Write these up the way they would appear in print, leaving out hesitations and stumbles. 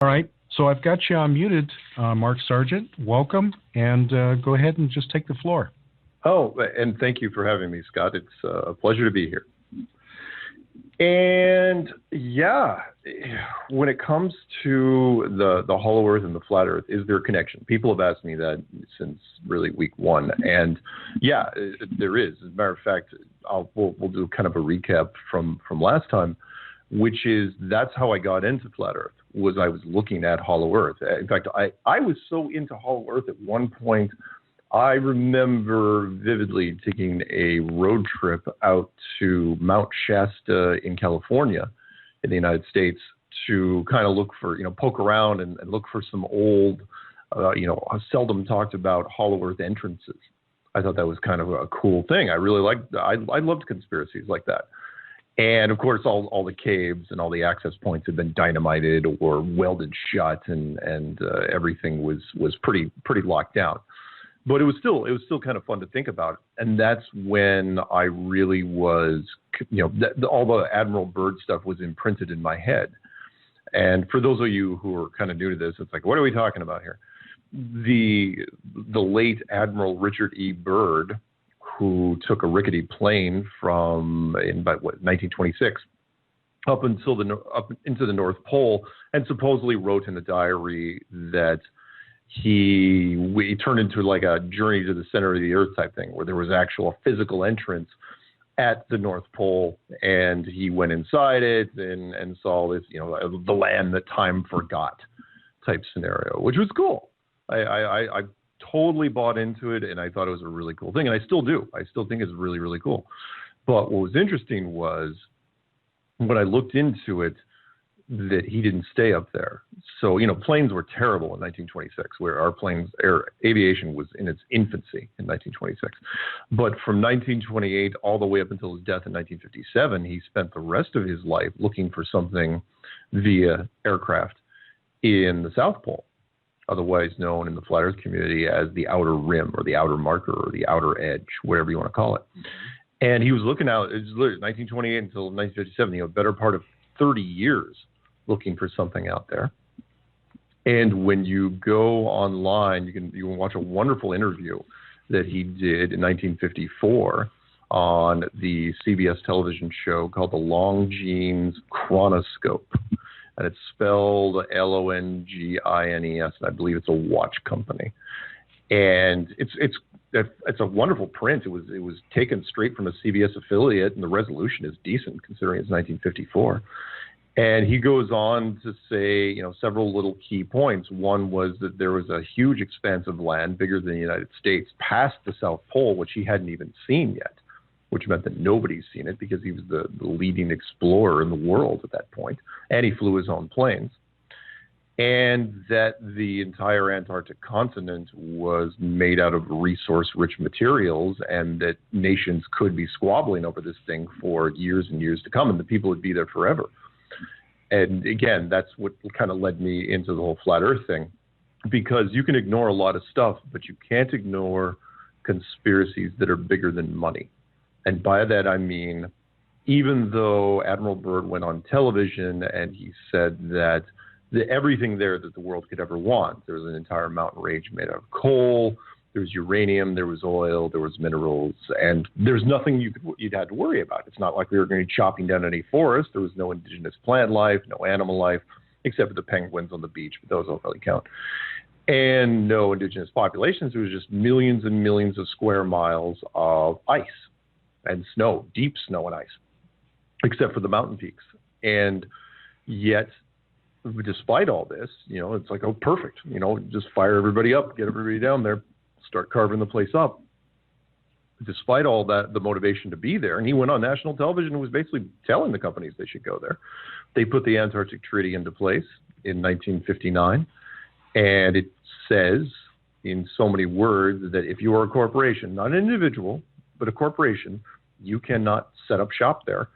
All right. So I've got you unmuted, Mark Sargent. Welcome, and go ahead and just take the floor. Oh, and thank you for having me, Scott. It's a pleasure to be here. And yeah, when it comes to the Hollow Earth and the Flat Earth, is there a connection? People have asked me that since really week one, and yeah, there is. As a matter of fact, we'll do kind of a recap from last time, which is that's how I got into Flat Earth. Was I was looking at Hollow Earth. In fact, I was so into Hollow Earth at one point. I remember vividly taking a road trip out to Mount Shasta in California in the United States to kind of look for, poke around and look for some old, seldom talked about Hollow Earth entrances. I thought that was kind of a cool thing. I loved conspiracies like that. And of course, all the caves and all the access points had been dynamited or welded shut, and everything was pretty locked down. But it was still kind of fun to think about. And that's when I really was, all the Admiral Byrd stuff was imprinted in my head. And for those of you who are kind of new to this, it's like, what are we talking about here? The late Admiral Richard E. Byrd, who took a rickety plane from 1926 up into the North Pole, and supposedly wrote in the diary that he turned into like a journey to the center of the earth type thing, where there was actual physical entrance at the North Pole, and he went inside it and saw this, the land that time forgot type scenario, which was cool. I totally bought into it, and I thought it was a really cool thing, and I still do. I still think it's really, really cool. But what was interesting was when I looked into it, that he didn't stay up there. So, planes were terrible in 1926, where aviation was in its infancy in 1926. But from 1928 all the way up until his death in 1957, he spent the rest of his life looking for something via aircraft in the South Pole, otherwise known in the Flat Earth community as the outer rim or the outer marker or the outer edge, whatever you want to call it. And he was looking out, it was literally 1928 until 1957, a better part of 30 years looking for something out there. And when you go online, you can watch a wonderful interview that he did in 1954 on the CBS television show called The Longines Chronoscope. And it's spelled Longines, and I believe it's a watch company. And it's a wonderful print. It was taken straight from a CBS affiliate, and the resolution is decent considering it's 1954. And he goes on to say, several little key points. One was that there was a huge expanse of land, bigger than the United States, past the South Pole, which he hadn't even seen yet, which meant that nobody's seen it because he was the leading explorer in the world at that point, and he flew his own planes. And that the entire Antarctic continent was made out of resource-rich materials, and that nations could be squabbling over this thing for years and years to come, and the people would be there forever. And again, that's what kind of led me into the whole flat earth thing, because you can ignore a lot of stuff, but you can't ignore conspiracies that are bigger than money. And by that, I mean, even though Admiral Byrd went on television and he said that everything there that the world could ever want, there was an entire mountain range made out of coal, there was uranium, there was oil, there was minerals, and there's nothing you'd had to worry about. It's not like we were going to be chopping down any forest. There was no indigenous plant life, no animal life, except for the penguins on the beach, but those don't really count. And no indigenous populations. It was just millions and millions of square miles of ice and snow, deep snow and ice, except for the mountain peaks. And yet, despite all this, it's like, oh, perfect. Just fire everybody up, get everybody down there, start carving the place up. Despite all that, the motivation to be there, and he went on national television and was basically telling the companies they should go there. They put the Antarctic Treaty into place in 1959, and it says in so many words that if you are a corporation, not an individual, but a corporation, you cannot set up shop there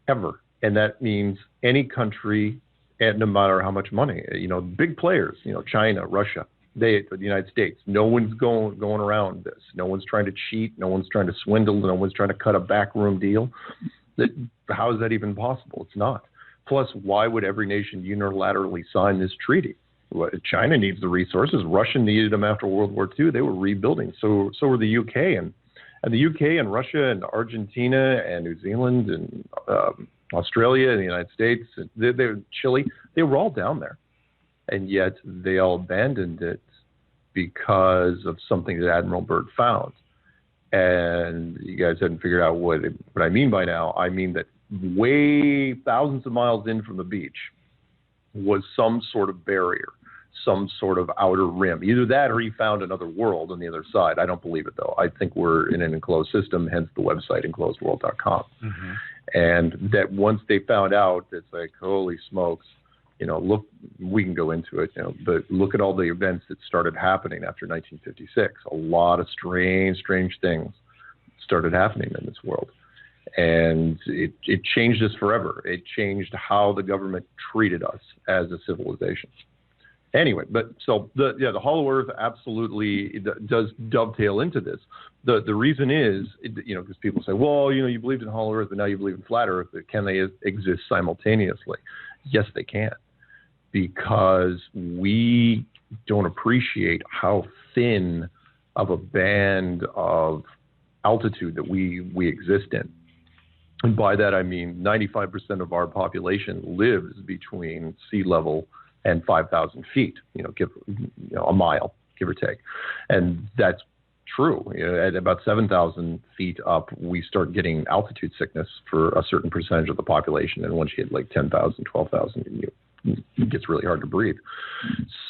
ever. And that means any country, and no matter how much money, big players, China, Russia, the United States, no one's going around this. No one's trying to cheat. No one's trying to swindle. No one's trying to cut a backroom deal. How is that even possible? It's not. Plus, why would every nation unilaterally sign this treaty? China needs the resources. Russia needed them after World War II. They were rebuilding. So were the UK. And the UK and Russia and Argentina and New Zealand and Australia and the United States, Chile, they were all down there. And yet they all abandoned it because of something that Admiral Byrd found. And you guys hadn't figured out what I mean by now. I mean that way thousands of miles in from the beach was some sort of barrier, some sort of outer rim. Either that or he found another world on the other side. I don't believe it, though. I think we're in an enclosed system, hence the website enclosedworld.com. Mm-hmm. And that once they found out, it's like, holy smokes, look, we can go into it, but look at all the events that started happening after 1956. A lot of strange things started happening in this world. And it changed us forever. It changed how the government treated us as a civilization. Anyway, but so the Hollow Earth absolutely does dovetail into this. The reason is, because people say, well, you believed in Hollow Earth, but now you believe in Flat Earth. Can they exist simultaneously? Yes, they can, because we don't appreciate how thin of a band of altitude that we exist in. And by that, I mean 95% of our population lives between sea level and 5,000 feet, a mile, give or take. And that's true. At about 7,000 feet up, we start getting altitude sickness for a certain percentage of the population. And once you hit like 10,000, 12,000, it gets really hard to breathe.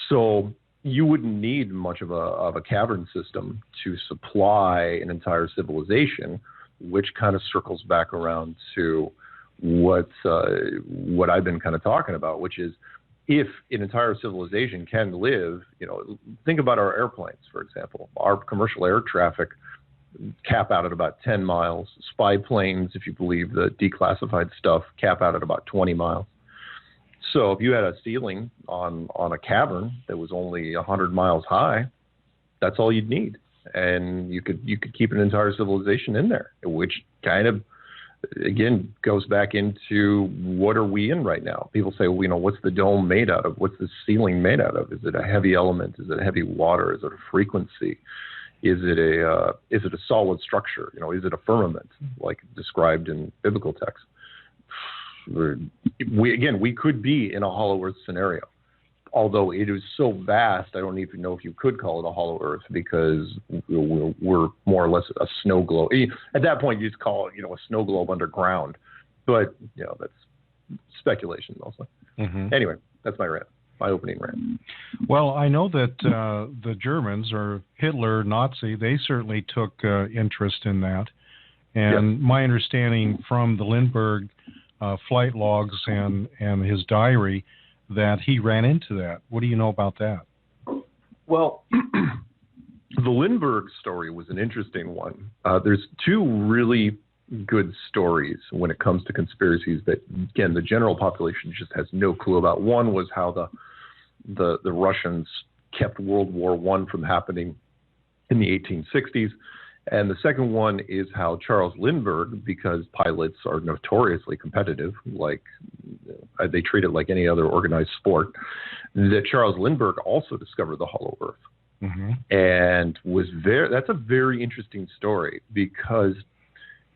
So you wouldn't need much of a cavern system to supply an entire civilization, which kind of circles back around to what I've been kind of talking about, which is if an entire civilization can live, think about our airplanes, for example. Our commercial air traffic cap out at about 10 miles. Spy planes, if you believe the declassified stuff, cap out at about 20 miles. So if you had a ceiling on a cavern that was only 100 miles high, that's all you'd need. And you could keep an entire civilization in there, which kind of, again, goes back into what are we in right now? People say, well, what's the dome made out of? What's the ceiling made out of? Is it a heavy element? Is it heavy water? Is it a frequency? Is it a solid structure? Is it a firmament, like described in biblical texts? We could be in a hollow earth scenario. Although it is so vast, I don't even know if you could call it a hollow earth, because we're more or less a snow globe. At that point, you just call it, a snow globe underground. But, that's speculation mostly. Mm-hmm. Anyway, that's my opening rant. Well, I know that the Germans, or Hitler, Nazi, they certainly took interest in that. And my understanding from the Lindbergh flight logs and his diary, that he ran into that. What do you know about that? Well, the Lindbergh story was an interesting one. There's two really good stories when it comes to conspiracies that, again, the general population just has no clue about. One was how the Russians kept World War I from happening in the 1860s. And the second one is how Charles Lindbergh, because pilots are notoriously competitive, like they treat it like any other organized sport, that Charles Lindbergh also discovered the Hollow Earth. Mm-hmm. And that's a very interesting story, because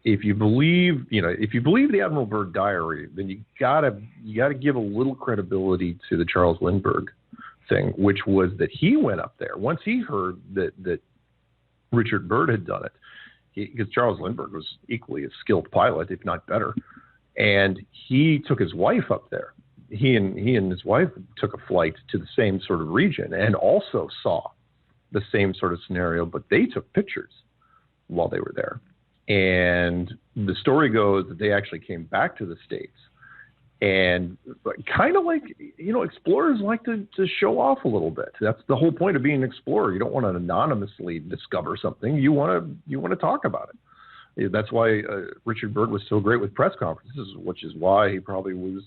if you believe the Admiral Byrd diary, then you gotta give a little credibility to the Charles Lindbergh thing, which was that he went up there once he heard that Richard Byrd had done it, because Charles Lindbergh was equally a skilled pilot, if not better, and he took his wife up there. He and his wife took a flight to the same sort of region and also saw the same sort of scenario, but they took pictures while they were there. And the story goes that they actually came back to the States, and kind of like, explorers like to show off a little bit. That's the whole point of being an explorer. You don't want to anonymously discover something. You want to talk about it. That's why Richard Byrd was so great with press conferences, which is why he probably was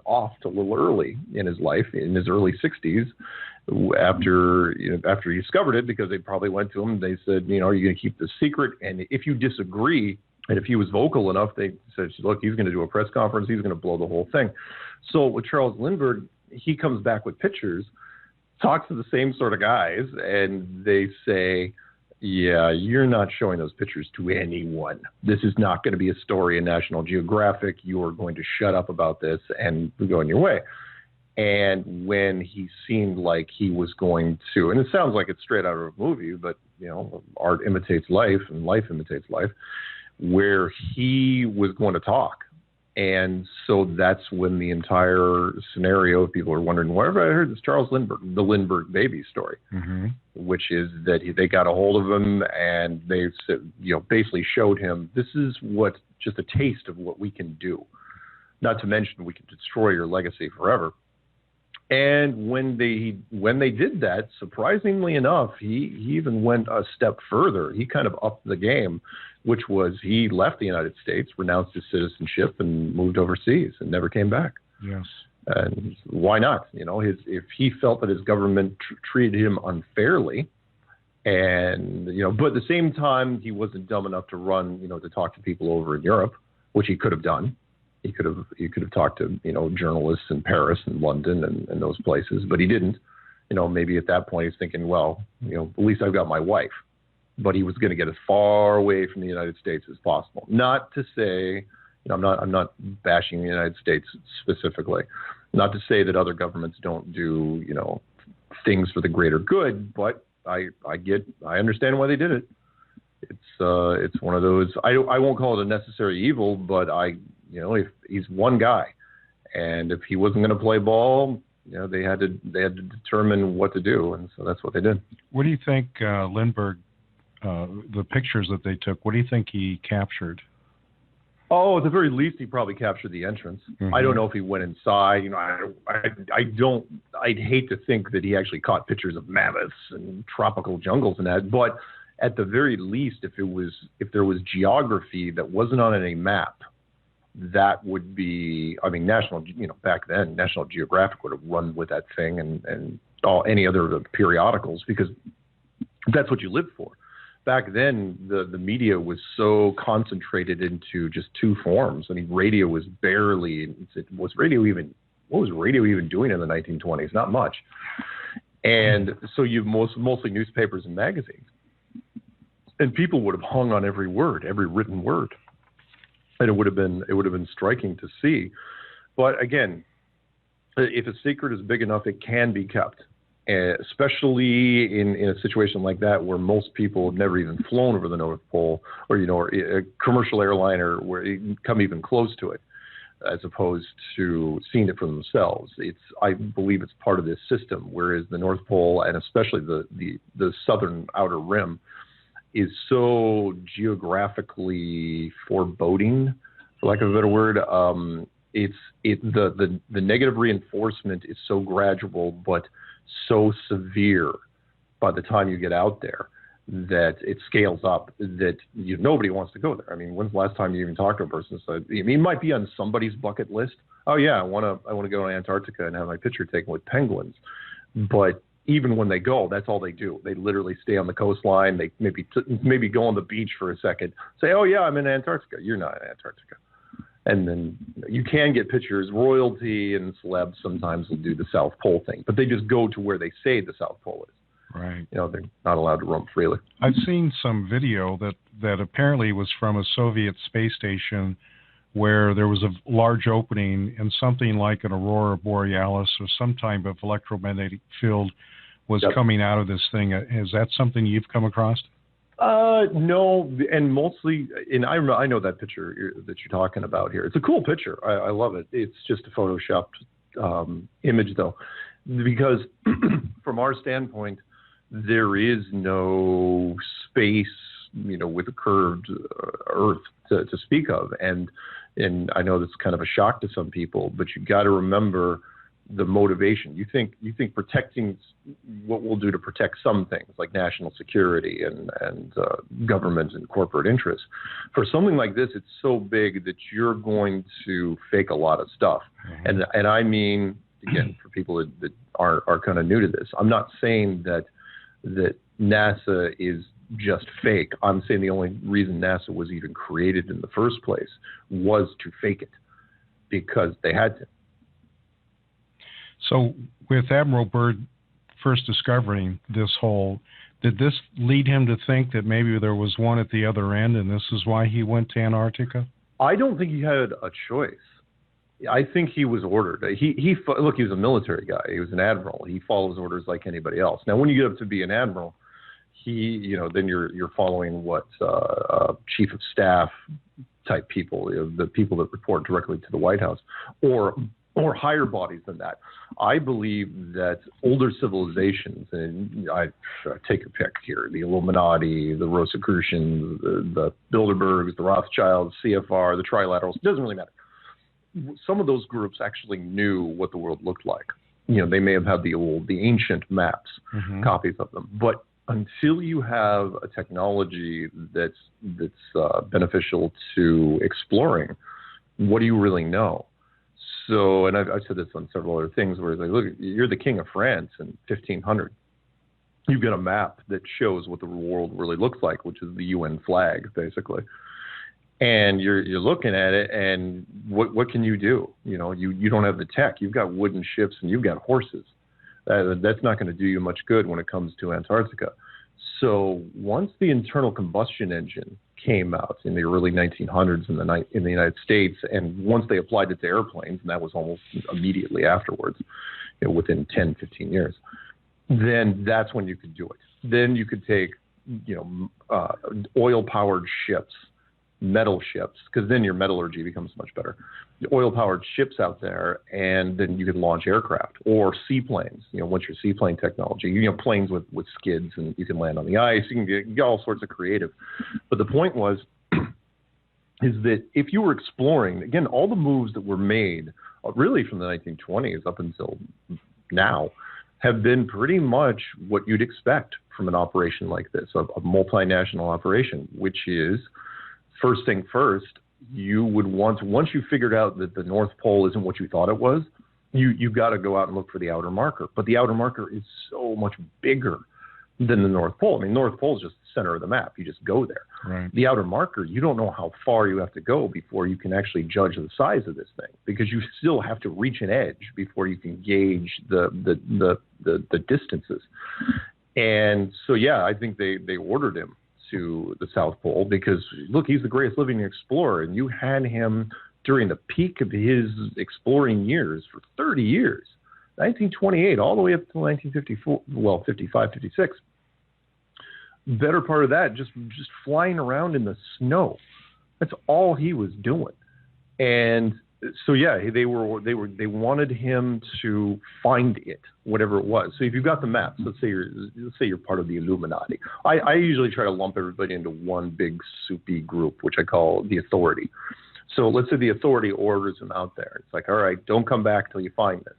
off a little early in his life, in his early 60s, after he discovered it, because they probably went to him and they said, are you going to keep this secret? And if you disagree, And if he was vocal enough, they said, look, he's going to do a press conference. He's going to blow the whole thing. So with Charles Lindbergh, he comes back with pictures, talks to the same sort of guys, and they say, yeah, you're not showing those pictures to anyone. This is not going to be a story in National Geographic. You are going to shut up about this and go on your way. And when he seemed like he was going to, and it sounds like it's straight out of a movie, but, art imitates life and life imitates life, where he was going to talk. And so that's when the entire scenario, people are wondering, where have I heard this Charles Lindbergh, the Lindbergh baby story, which is that they got a hold of him and they basically showed him, this is just a taste of what we can do. Not to mention we can destroy your legacy forever. And when they did that, surprisingly enough, he even went a step further. He kind of upped the game, which was he left the United States, renounced his citizenship, and moved overseas and never came back. Yes. And why not? If he felt that his government treated him unfairly, and but at the same time he wasn't dumb enough to run, to talk to people over in Europe, which he could have done. He could have talked to journalists in Paris and London and those places, but he didn't. Maybe at that point he's thinking, well, at least I've got my wife. But he was going to get as far away from the United States as possible. Not to say, I'm not bashing the United States specifically. Not to say that other governments don't do things for the greater good, but I understand why they did it. It's one of those. I won't call it a necessary evil, but if he's one guy, and if he wasn't going to play ball, they had to determine what to do, and so that's what they did. What do you think, Lindbergh? The pictures that they took, what do you think he captured? Oh, at the very least, he probably captured the entrance. I don't know if he went inside. I'd hate to think that he actually caught pictures of mammoths and tropical jungles and that. But at the very least, if there was geography that wasn't on any map, that would be. I mean, back then, National Geographic would have run with that thing and any other periodicals, because that's what you lived for. Back then, the media was so concentrated into just two forms. I mean, radio was barely. What was radio even doing in the 1920s? Not much. And so you mostly newspapers and magazines, and people would have hung on every word, every written word, and it would have been striking to see. But again, if a secret is big enough, it can be kept. Especially in a situation like that where most people have never even flown over the North Pole, or a commercial airliner where you come even close to it, as opposed to seeing it for themselves. I believe it's part of this system, whereas the North Pole, and especially the southern outer rim, is so geographically foreboding, for lack of a better word. The negative reinforcement is so gradual, but so severe by the time you get out there that it scales up that nobody wants to go there. I mean, when's the last time you even talked to a person? So, it might be on somebody's bucket list. Oh yeah, I want to go to Antarctica and have my picture taken with penguins. But even when they go, that's all they do. They literally stay on the coastline. They maybe go on the beach for a second, say, oh yeah, I'm in Antarctica. You're not in Antarctica. And then you can get pictures. Royalty and celebs sometimes will do the South Pole thing, but they just go to where they say the South Pole is. Right. They're not allowed to roam freely. I've seen some video that apparently was from a Soviet space station where there was a large opening and something like an aurora borealis or some type of electromagnetic field was coming out of this thing. Is that something you've come across? No, and mostly, and I know that picture that you're talking about here. It's a cool picture. I love it. It's just a photoshopped image, though, because from our standpoint, there is no space, with a curved Earth to speak of, and I know that's kind of a shock to some people, but you got to remember the motivation. You think protecting what we'll do to protect some things like national security and government and corporate interests. For something like this, it's so big that you're going to fake a lot of stuff. Mm-hmm. And I mean, again, for people that are kind of new to this, I'm not saying that NASA is just fake. I'm saying the only reason NASA was even created in the first place was to fake it because they had to. So with Admiral Byrd first discovering this hole, did this lead him to think that maybe there was one at the other end, and this is why he went to Antarctica? I don't think he had a choice. I think he was ordered. He was a military guy. He was an admiral. He follows orders like anybody else. Now, when you get up to be an admiral, then you're following what chief of staff type people, the people that report directly to the White House, or higher bodies than that. I believe that older civilizations, and I take a pick here, the Illuminati, the Rosicrucians, the Bilderbergs, the Rothschilds, CFR, the Trilaterals, it doesn't really matter. Some of those groups actually knew what the world looked like. They may have had the ancient maps, copies of them, but until you have a technology that's beneficial to exploring, what do you really know? So, and I've said this on several other things where it's like, look, you're the king of France in 1500. You've got a map that shows what the world really looks like, which is the UN flag, basically. And you're looking at it, and what can you do? You don't have the tech. You've got wooden ships and you've got horses. That's not going to do you much good when it comes to Antarctica. So once the internal combustion engine came out in the early 1900s in the United States, and once they applied it to airplanes, and that was almost immediately afterwards, within 10, 15 years, then that's when you could do it. Then you could take, oil-powered ships, metal ships, because then your metallurgy becomes much better. Oil-powered ships out there, and then you could launch aircraft or seaplanes. Once your seaplane technology, planes with skids, and you can land on the ice. You can get all sorts of creative. But the point was, is that if you were exploring, again, all the moves that were made, really from the 1920s up until now, have been pretty much what you'd expect from an operation like this, a multinational operation, which is, first thing first, you would want to, once you figured out that the North Pole isn't what you thought it was, you got to go out and look for the outer marker. But the outer marker is so much bigger than the North Pole. I mean, North Pole is just the center of the map. You just go there. Right. The outer marker, you don't know how far you have to go before you can actually judge the size of this thing, because you still have to reach an edge before you can gauge the distances. And so, yeah, I think they ordered him to the South Pole because, look, he's the greatest living explorer, and you had him during the peak of his exploring years for 30 years, 1928 all the way up to 1954, 55, 56. Better part of that, just flying around in the snow. That's all he was doing. And so, yeah, they wanted him to find it, whatever it was. So if you've got the maps, let's say you're part of the Illuminati. I usually try to lump everybody into one big soupy group, which I call the authority. So let's say the authority orders him out there. It's like, all right, don't come back till you find this.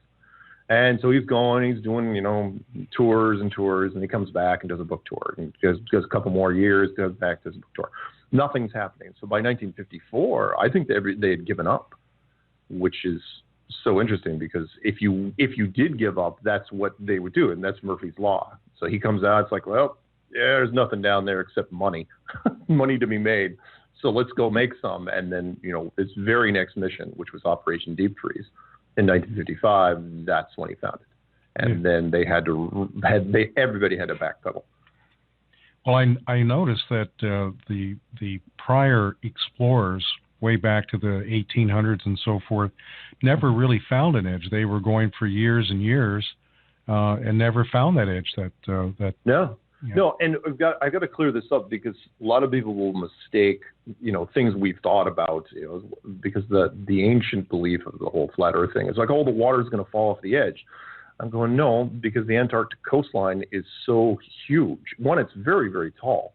And so he's going, he's doing, tours and tours, and he comes back and does a book tour. And goes a couple more years, goes back, does a book tour. Nothing's happening. So by 1954, I think they had given up, which is so interesting because if you did give up, that's what they would do, and that's Murphy's Law. So he comes out, it's like, well, yeah, there's nothing down there except money, money to be made. So let's go make some. And then, this very next mission, which was Operation Deep Freeze in 1955, that's when he found it. And then everybody had to backpedal. Well, I noticed that the prior explorers, way back to the 1800s and so forth, never really found an edge. They were going for years and years and never found that edge. No, and I've got to clear this up because a lot of people will mistake, things we've thought about, because the ancient belief of the whole flat Earth thing is like, oh, the water's going to fall off the edge. I'm going, no, because the Antarctic coastline is so huge. One, it's very, very tall.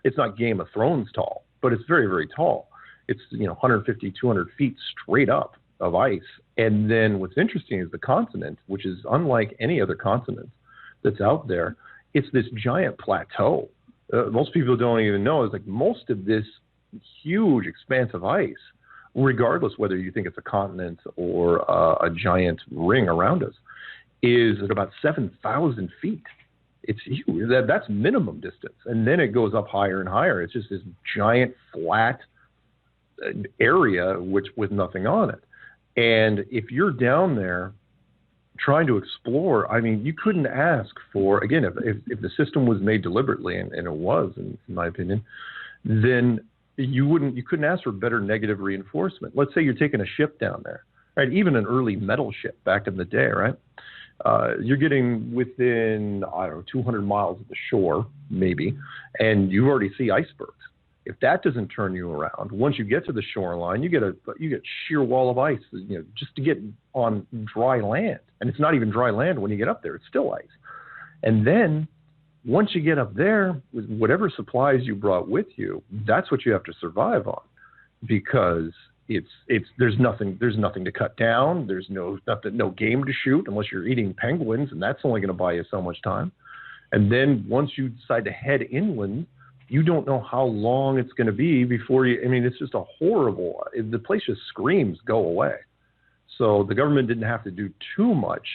It's not Game of Thrones tall, but it's very, very tall. It's 150, 200 feet straight up of ice. And then what's interesting is the continent, which is unlike any other continent that's out there. It's this giant plateau. Most people don't even know. It's like most of this huge expanse of ice, regardless whether you think it's a continent or a giant ring around us, is at about 7,000 feet. It's huge. That's minimum distance. And then it goes up higher and higher. It's just this giant flat area with nothing on it. And if you're down there trying to explore, I mean, you couldn't ask for, again, if the system was made deliberately, and it was, in my opinion, then you couldn't ask for better negative reinforcement. Let's say you're taking a ship down there, right? Even an early metal ship back in the day, right? You're getting within, 200 miles of the shore, maybe, and you already see icebergs. If that doesn't turn you around, once you get to the shoreline, you get sheer wall of ice, just to get on dry land. And it's not even dry land when you get up there; it's still ice. And then once you get up there, with whatever supplies you brought with you, that's what you have to survive on, because there's nothing to cut down. There's no game to shoot unless you're eating penguins, and that's only going to buy you so much time. And then once you decide to head inland, you don't know how long it's going to be before you. I mean, it's just a horrible. The place just screams, go away. So the government didn't have to do too much.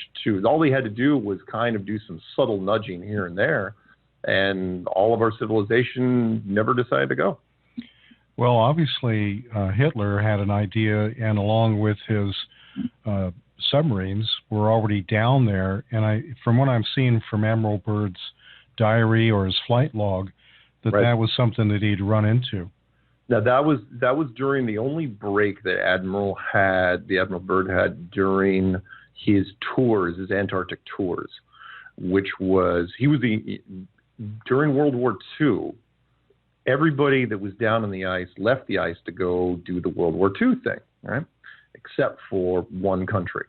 All they had to do was kind of do some subtle nudging here and there, and all of our civilization never decided to go. Well, obviously, Hitler had an idea, and along with his submarines, were already down there. And from what I'm seeing from Admiral Byrd's diary or his flight log, that was something that he'd run into. Now that was during the only break that Admiral Byrd had during his tours, his Antarctic tours, which was during World War II. Everybody that was down on the ice left the ice to go do the World War II thing, right? Except for one country,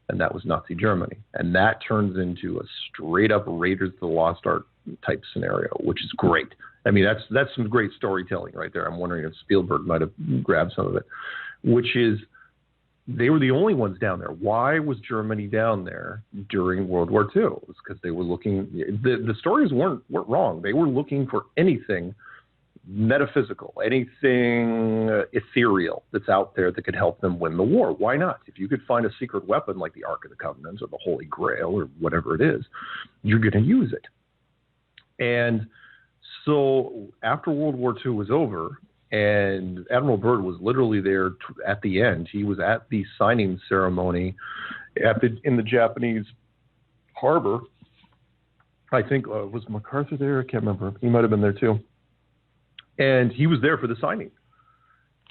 and that was Nazi Germany. And that turns into a straight up Raiders of the Lost Ark type scenario, which is great. I mean, that's some great storytelling right there. I'm wondering if Spielberg might have grabbed some of it, which is they were the only ones down there. Why was Germany down there during World War II? It was because they were looking, the stories weren't wrong. They were looking for anything metaphysical, anything ethereal that's out there that could help them win the war. Why not? If you could find a secret weapon like the Ark of the Covenant or the Holy Grail or whatever it is, you're going to use it. And so after World War II was over, and Admiral Byrd was literally there at the end. He was at the signing ceremony in the Japanese harbor. I think, was MacArthur there? I can't remember. He might have been there too. And he was there for the signing.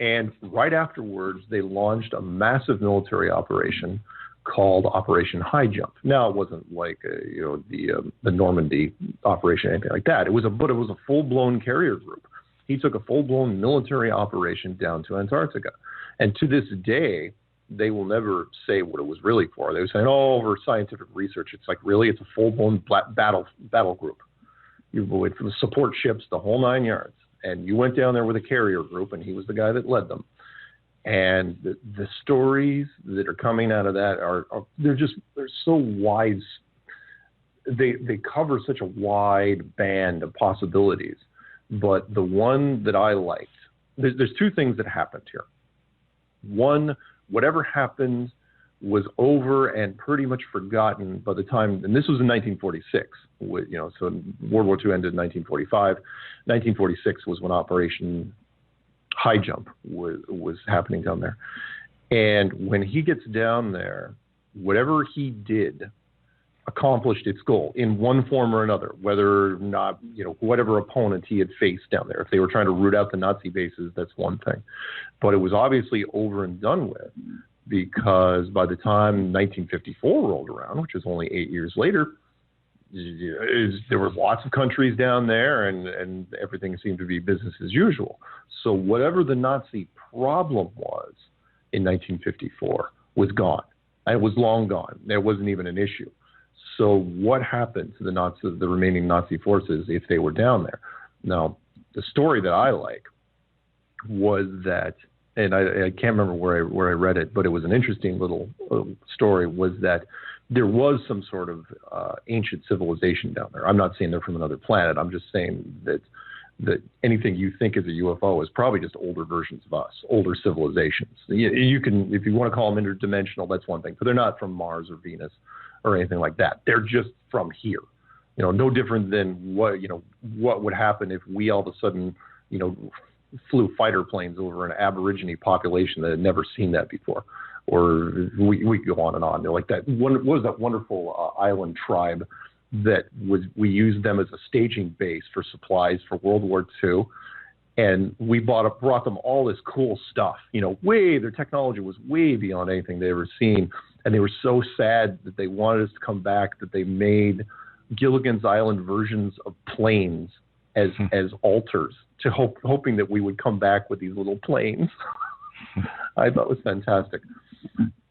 And right afterwards, they launched a massive military operation called Operation High Jump. Now, it wasn't like the Normandy operation, anything like that. It was a full-blown carrier group. He took a full-blown military operation down to Antarctica. And to this day, they will never say what it was really for. They were saying, for scientific research. It's like, really, it's a full-blown battle group. You wait for the support ships, the whole 9 yards. And you went down there with a carrier group, and he was the guy that led them. And the stories that are coming out of that they're so wide. They cover such a wide band of possibilities. But the one that I liked, there's two things that happened here. One, whatever happened was over and pretty much forgotten by the time, and this was in 1946. So World War II ended in 1945. 1946 was when Operation High Jump was happening down there. And when he gets down there, whatever he did accomplished its goal in one form or another, whether or not, whatever opponent he had faced down there. If they were trying to root out the Nazi bases, that's one thing. But it was obviously over and done with, because by the time 1954 rolled around, which was only 8 years later, there were lots of countries down there, and everything seemed to be business as usual. So whatever the Nazi problem was in 1954 was gone. It was long gone. There wasn't even an issue. So what happened to the remaining Nazi forces if they were down there? Now, the story that I like was that, and I can't remember where I read it, but it was an interesting little story, was that there was some sort of ancient civilization down there. I'm not saying they're from another planet. I'm just saying that anything you think is a UFO is probably just older versions of us, older civilizations. You can, if you want to call them interdimensional, that's one thing, but they're not from Mars or Venus or anything like that. They're just from here. No different than what would happen if we all of a sudden, flew fighter planes over an Aborigine population that had never seen that before. Or we go on and on. They're like that. What was that wonderful island tribe that we used them as a staging base for supplies for World War II, and we brought them all this cool stuff. Their technology was way beyond anything they ever seen, and they were so sad that they wanted us to come back that they made Gilligan's Island versions of planes as altars, hoping that we would come back with these little planes. I thought it was fantastic.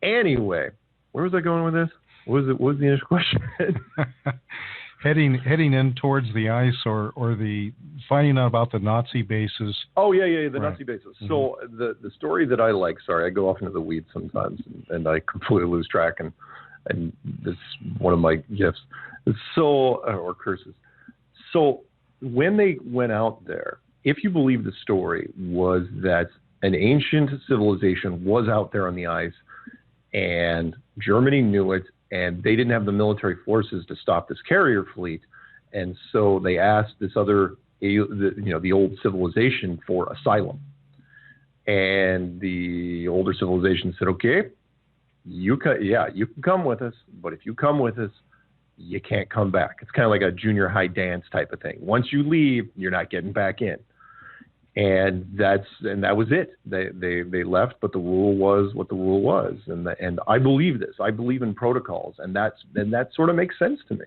Anyway, where was I going with this? What was the initial question? heading in towards the ice or the finding out about the Nazi bases. Oh, yeah, the Nazi bases. Mm-hmm. So the story that I like, sorry, I go off into the weeds sometimes and I completely lose track, and this is one of my gifts. Or curses. So when they went out there, if you believe the story, was that an ancient civilization was out there on the ice, and Germany knew it, and they didn't have the military forces to stop this carrier fleet, and so they asked this other, the old civilization for asylum, and the older civilization said, okay, you can come with us, but if you come with us, you can't come back. It's kind of like a junior high dance type of thing. Once you leave, you're not getting back in. And that was it. They left, but the rule was what the rule was. And I believe this. I believe in protocols, and that sort of makes sense to me.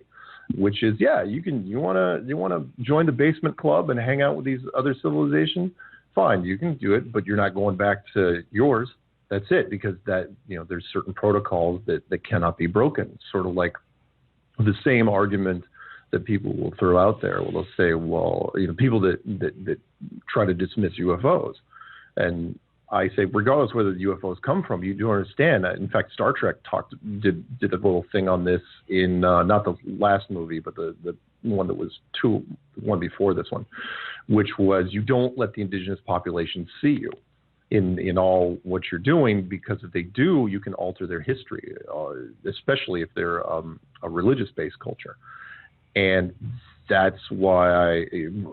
Which is, you want to join the basement club and hang out with these other civilizations, fine, you can do it, but you're not going back to yours. That's it, because there's certain protocols that cannot be broken. Sort of like the same argument that people will throw out there. Well, they'll say, well, people that try to dismiss UFOs. And I say, regardless whether the UFOs come from, you do understand that. In fact, Star Trek did a little thing on this in not the last movie, but the one that was one before this one, which was you don't let the indigenous population see you in all what you're doing, because if they do, you can alter their history, especially if they're a religious-based culture. And that's why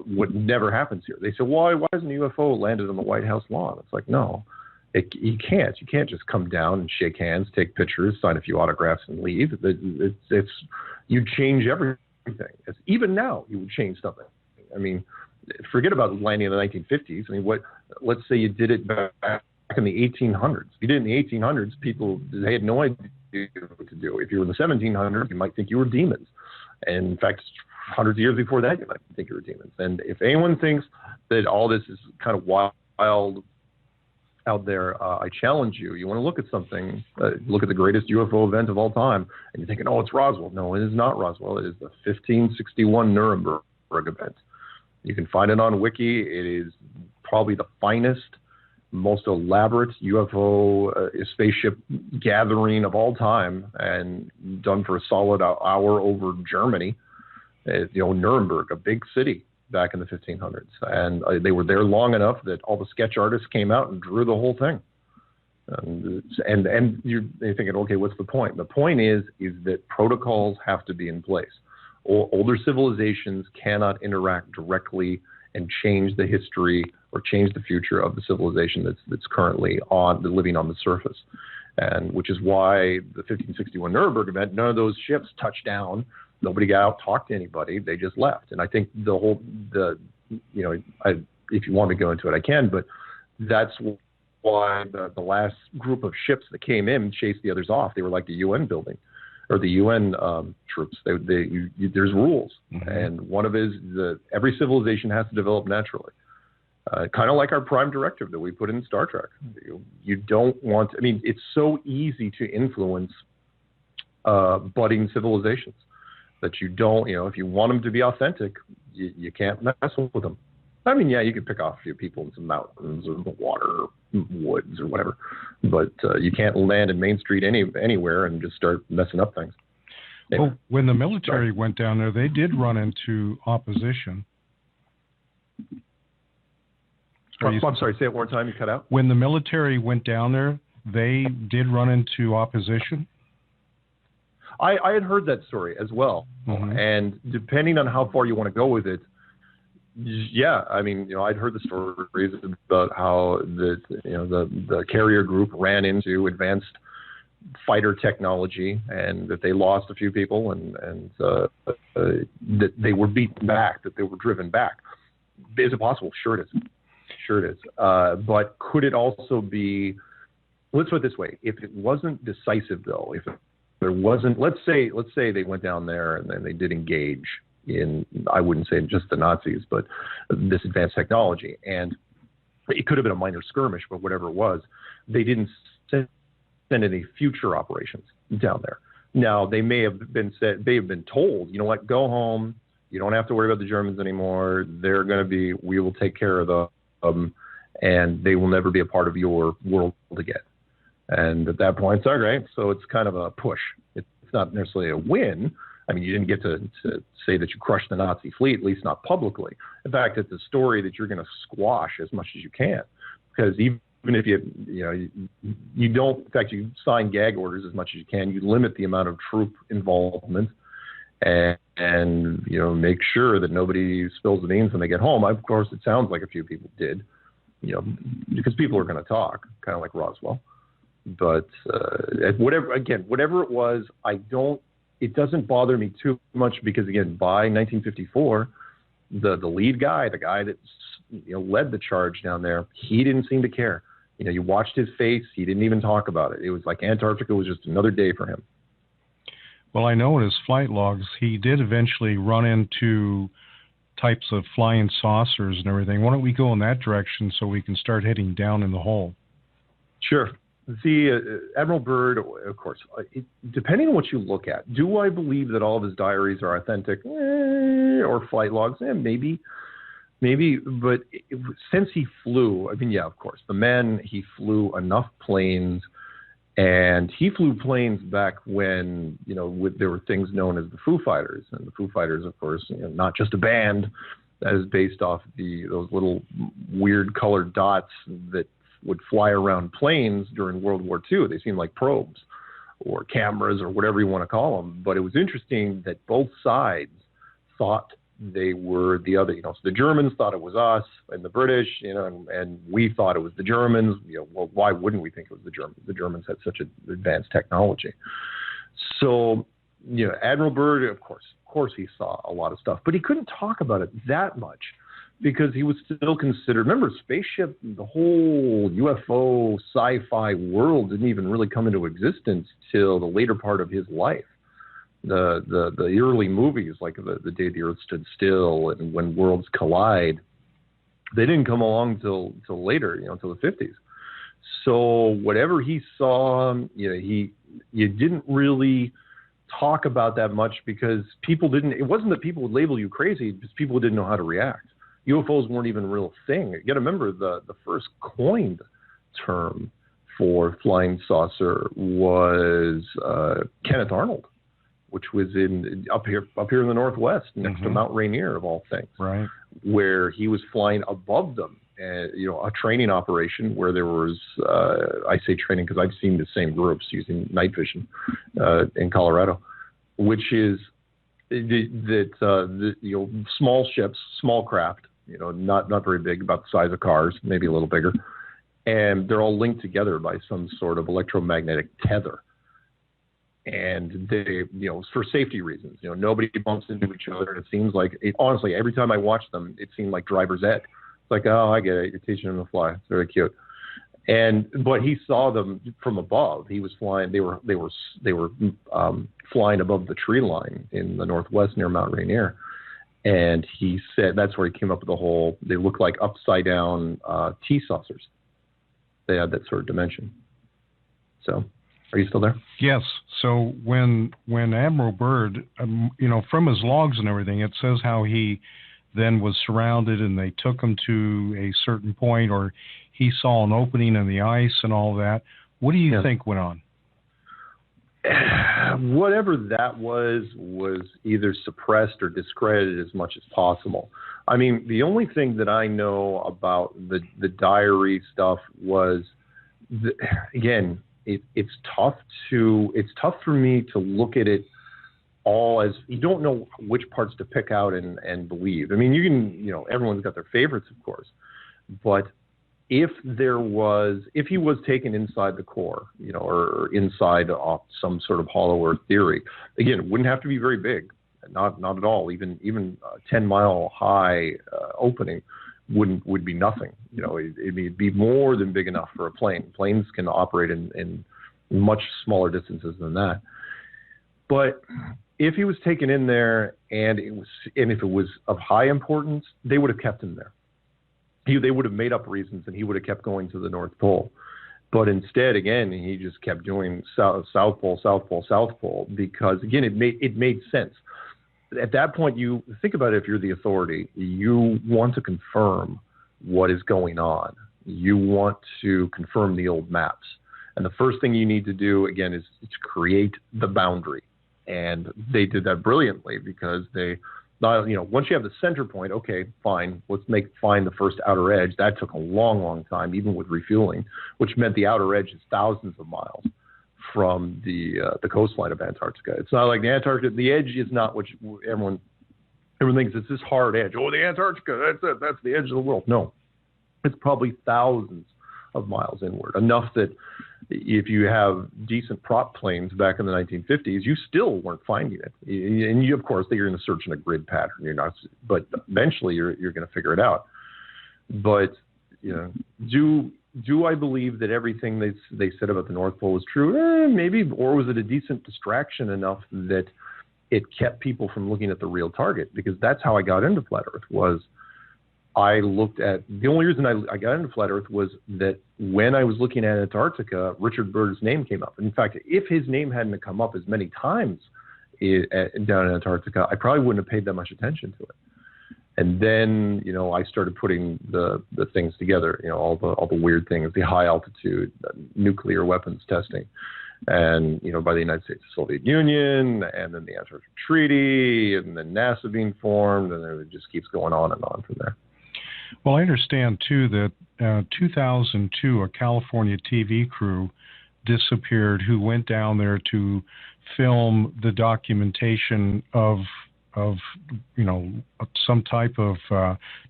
what never happens here. They say, why hasn't a UFO landed on the White House lawn? It's like, no, you can't. You can't just come down and shake hands, take pictures, sign a few autographs, and leave. You change everything. Even now, you would change something. I mean, forget about landing in the 1950s. I mean, let's say you did it back in the 1800s. If you did it in the 1800s, they had no idea what to do. If you were in the 1700s, you might think you were demons. And in fact, hundreds of years before that, you might think you were demons. And if anyone thinks that all this is kind of wild out there, I challenge you. You want to look at something, look at the greatest UFO event of all time, and you're thinking, oh, it's Roswell. No, it is not Roswell. It is the 1561 Nuremberg event. You can find it on Wiki. It is probably the finest, most elaborate UFO spaceship gathering of all time, and done for a solid hour over Germany. Nuremberg, a big city back in the 1500s. And they were there long enough that all the sketch artists came out and drew the whole thing. And you're thinking, okay, what's the point? The point is that protocols have to be in place. Older civilizations cannot interact directly and change the history or change the future of the civilization that's currently living on the surface. And which is why the 1561 Nuremberg event, none of those ships touched down. Nobody got out, talked to anybody. They just left. And I think if you want me to go into it, I can. But that's why the last group of ships that came in chased the others off. They were like the UN building or the UN troops. There's rules. Mm-hmm. And one of it is every civilization has to develop naturally. Kind of like our prime directive that we put in Star Trek. You don't want, it's so easy to influence budding civilizations that you don't, if you want them to be authentic, you can't mess with them. You can pick off a few people in some mountains or the water or woods or whatever, but you can't land in Main Street anywhere and just start messing up things. Anyway. Well, when the military went down there, they did run into opposition. I'm sorry, say it one more time, you cut out. When the military went down there, they did run into opposition? I had heard that story as well. Mm-hmm. And depending on how far you want to go with it, yeah, I mean, I'd heard the stories about how the carrier group ran into advanced fighter technology and that they lost a few people and that they were beaten back, that they were driven back. Is it possible? Sure it is. Sure it is. But could it also be, let's put it this way, if it wasn't decisive though, if there wasn't, let's say they went down there and then they did engage in, I wouldn't say just the Nazis, but this advanced technology, and it could have been a minor skirmish, but whatever it was, they didn't send any future operations down there. Now they may have been told, you know what, go home. You don't have to worry about the Germans anymore. They're going to be, we will take care of them, and they will never be a part of your world again. And at that point, it's all right. So it's kind of a push. It's not necessarily a win. I mean, you didn't get to say that you crushed the Nazi fleet, at least not publicly. In fact, it's a story that you're going to squash as much as you can, because even if you don't, in fact, you sign gag orders as much as you can. You limit the amount of troop involvement, and make sure that nobody spills the beans when they get home. Of course, it sounds like a few people did, because people are going to talk, kind of like Roswell. But whatever it was, it doesn't bother me too much, because again, by 1954, the lead guy, the guy that led the charge down there, he didn't seem to care. You watched his face; he didn't even talk about it. It was like Antarctica was just another day for him. Well, I know in his flight logs, he did eventually run into types of flying saucers and everything. Why don't we go in that direction so we can start heading down in the hole? Sure. The Admiral Byrd, of course, depending on what you look at, do I believe that all of his diaries are authentic or flight logs? Maybe. But since he flew, I mean, yeah, of course, he flew enough planes, and he flew planes back when, there were things known as the Foo Fighters. And the Foo Fighters, of course, not just a band that is based off those little weird colored dots that would fly around planes during World War II. They seemed like probes or cameras or whatever you want to call them. But it was interesting that both sides thought they were the other. So the Germans thought it was us and the British, and we thought it was the Germans. Well, why wouldn't we think it was the Germans? The Germans had such advanced technology. So, Admiral Byrd, of course, he saw a lot of stuff, but he couldn't talk about it that much, because he was still considered, remember, spaceship, the whole UFO sci-fi world didn't even really come into existence till the later part of his life. The early movies, like the Day the Earth Stood Still and When Worlds Collide, they didn't come along till later, till the 50s. So whatever he saw, you didn't really talk about that much, because it wasn't that people would label you crazy, because people didn't know how to react. UFOs weren't even a real thing. You got to remember, the first coined term for flying saucer was Kenneth Arnold, which was up here in the Northwest, next to Mount Rainier, of all things, right, where he was flying above them. A training operation where there was, I say training because I've seen the same groups using night vision in Colorado, which is small ships, small craft, not very big, about the size of cars, maybe a little bigger, and they're all linked together by some sort of electromagnetic tether. And they, for safety reasons, nobody bumps into each other. It seems like, honestly, every time I watch them, it seemed like driver's ed. It's like, oh, I get it. You're teaching them to fly. It's very cute. But he saw them from above. He was flying. They were flying above the tree line in the Northwest near Mount Rainier. And he said that's where he came up with the whole, they look like upside down tea saucers. They had that sort of dimension. So, are you still there? Yes. So when Admiral Byrd, from his logs and everything, it says how he then was surrounded and they took him to a certain point, or he saw an opening in the ice and all that. What do you think went on? Whatever that was either suppressed or discredited as much as possible. I mean, the only thing that I know about the diary stuff was, again, it's tough for me to look at it you don't know which parts to pick out and believe. I mean, you can, everyone's got their favorites, of course, but if he was taken inside the core, or inside some sort of hollow earth theory, again, it wouldn't have to be very big, not at all. Even a 10-mile high opening would be nothing. It'd be more than big enough for a plane. Planes can operate in much smaller distances than that. But if he was taken in there and if it was of high importance, they would have kept him there. They would have made up reasons, and he would have kept going to the North Pole. But instead, again, he just kept doing South Pole, South Pole, South Pole, because, again, it made sense. At that point, you think about it, if you're the authority, you want to confirm what is going on. You want to confirm the old maps. And the first thing you need to do, again, is to create the boundary. And they did that brilliantly, because once you have the center point, okay, fine, let's find the first outer edge. That took a long, long time, even with refueling, which meant the outer edge is thousands of miles from the coastline of Antarctica. It's not like the Antarctica. The edge is not what everyone thinks. It's this hard edge. Oh, the Antarctica, that's it. That's the edge of the world. No, it's probably thousands of miles inward, enough that if you have decent prop planes back in the 1950s, you still weren't finding it. And of course, you're going to search in a grid pattern. You're not, but eventually you're going to figure it out. But do I believe that everything they said about the North Pole was true? Maybe, or was it a decent distraction enough that it kept people from looking at the real target? Because that's how I got into flat Earth. The only reason I got into flat Earth was that when I was looking at Antarctica, Richard Bird's name came up. In fact, if his name hadn't come up as many times down in Antarctica, I probably wouldn't have paid that much attention to it. And then, I started putting the things together, all the weird things, the high altitude, nuclear weapons testing, and, by the United States and Soviet Union, and then the Antarctic Treaty, and then NASA being formed, and then it just keeps going on and on from there. Well, I understand, too, that 2002, a California TV crew disappeared who went down there to film the documentation of some type of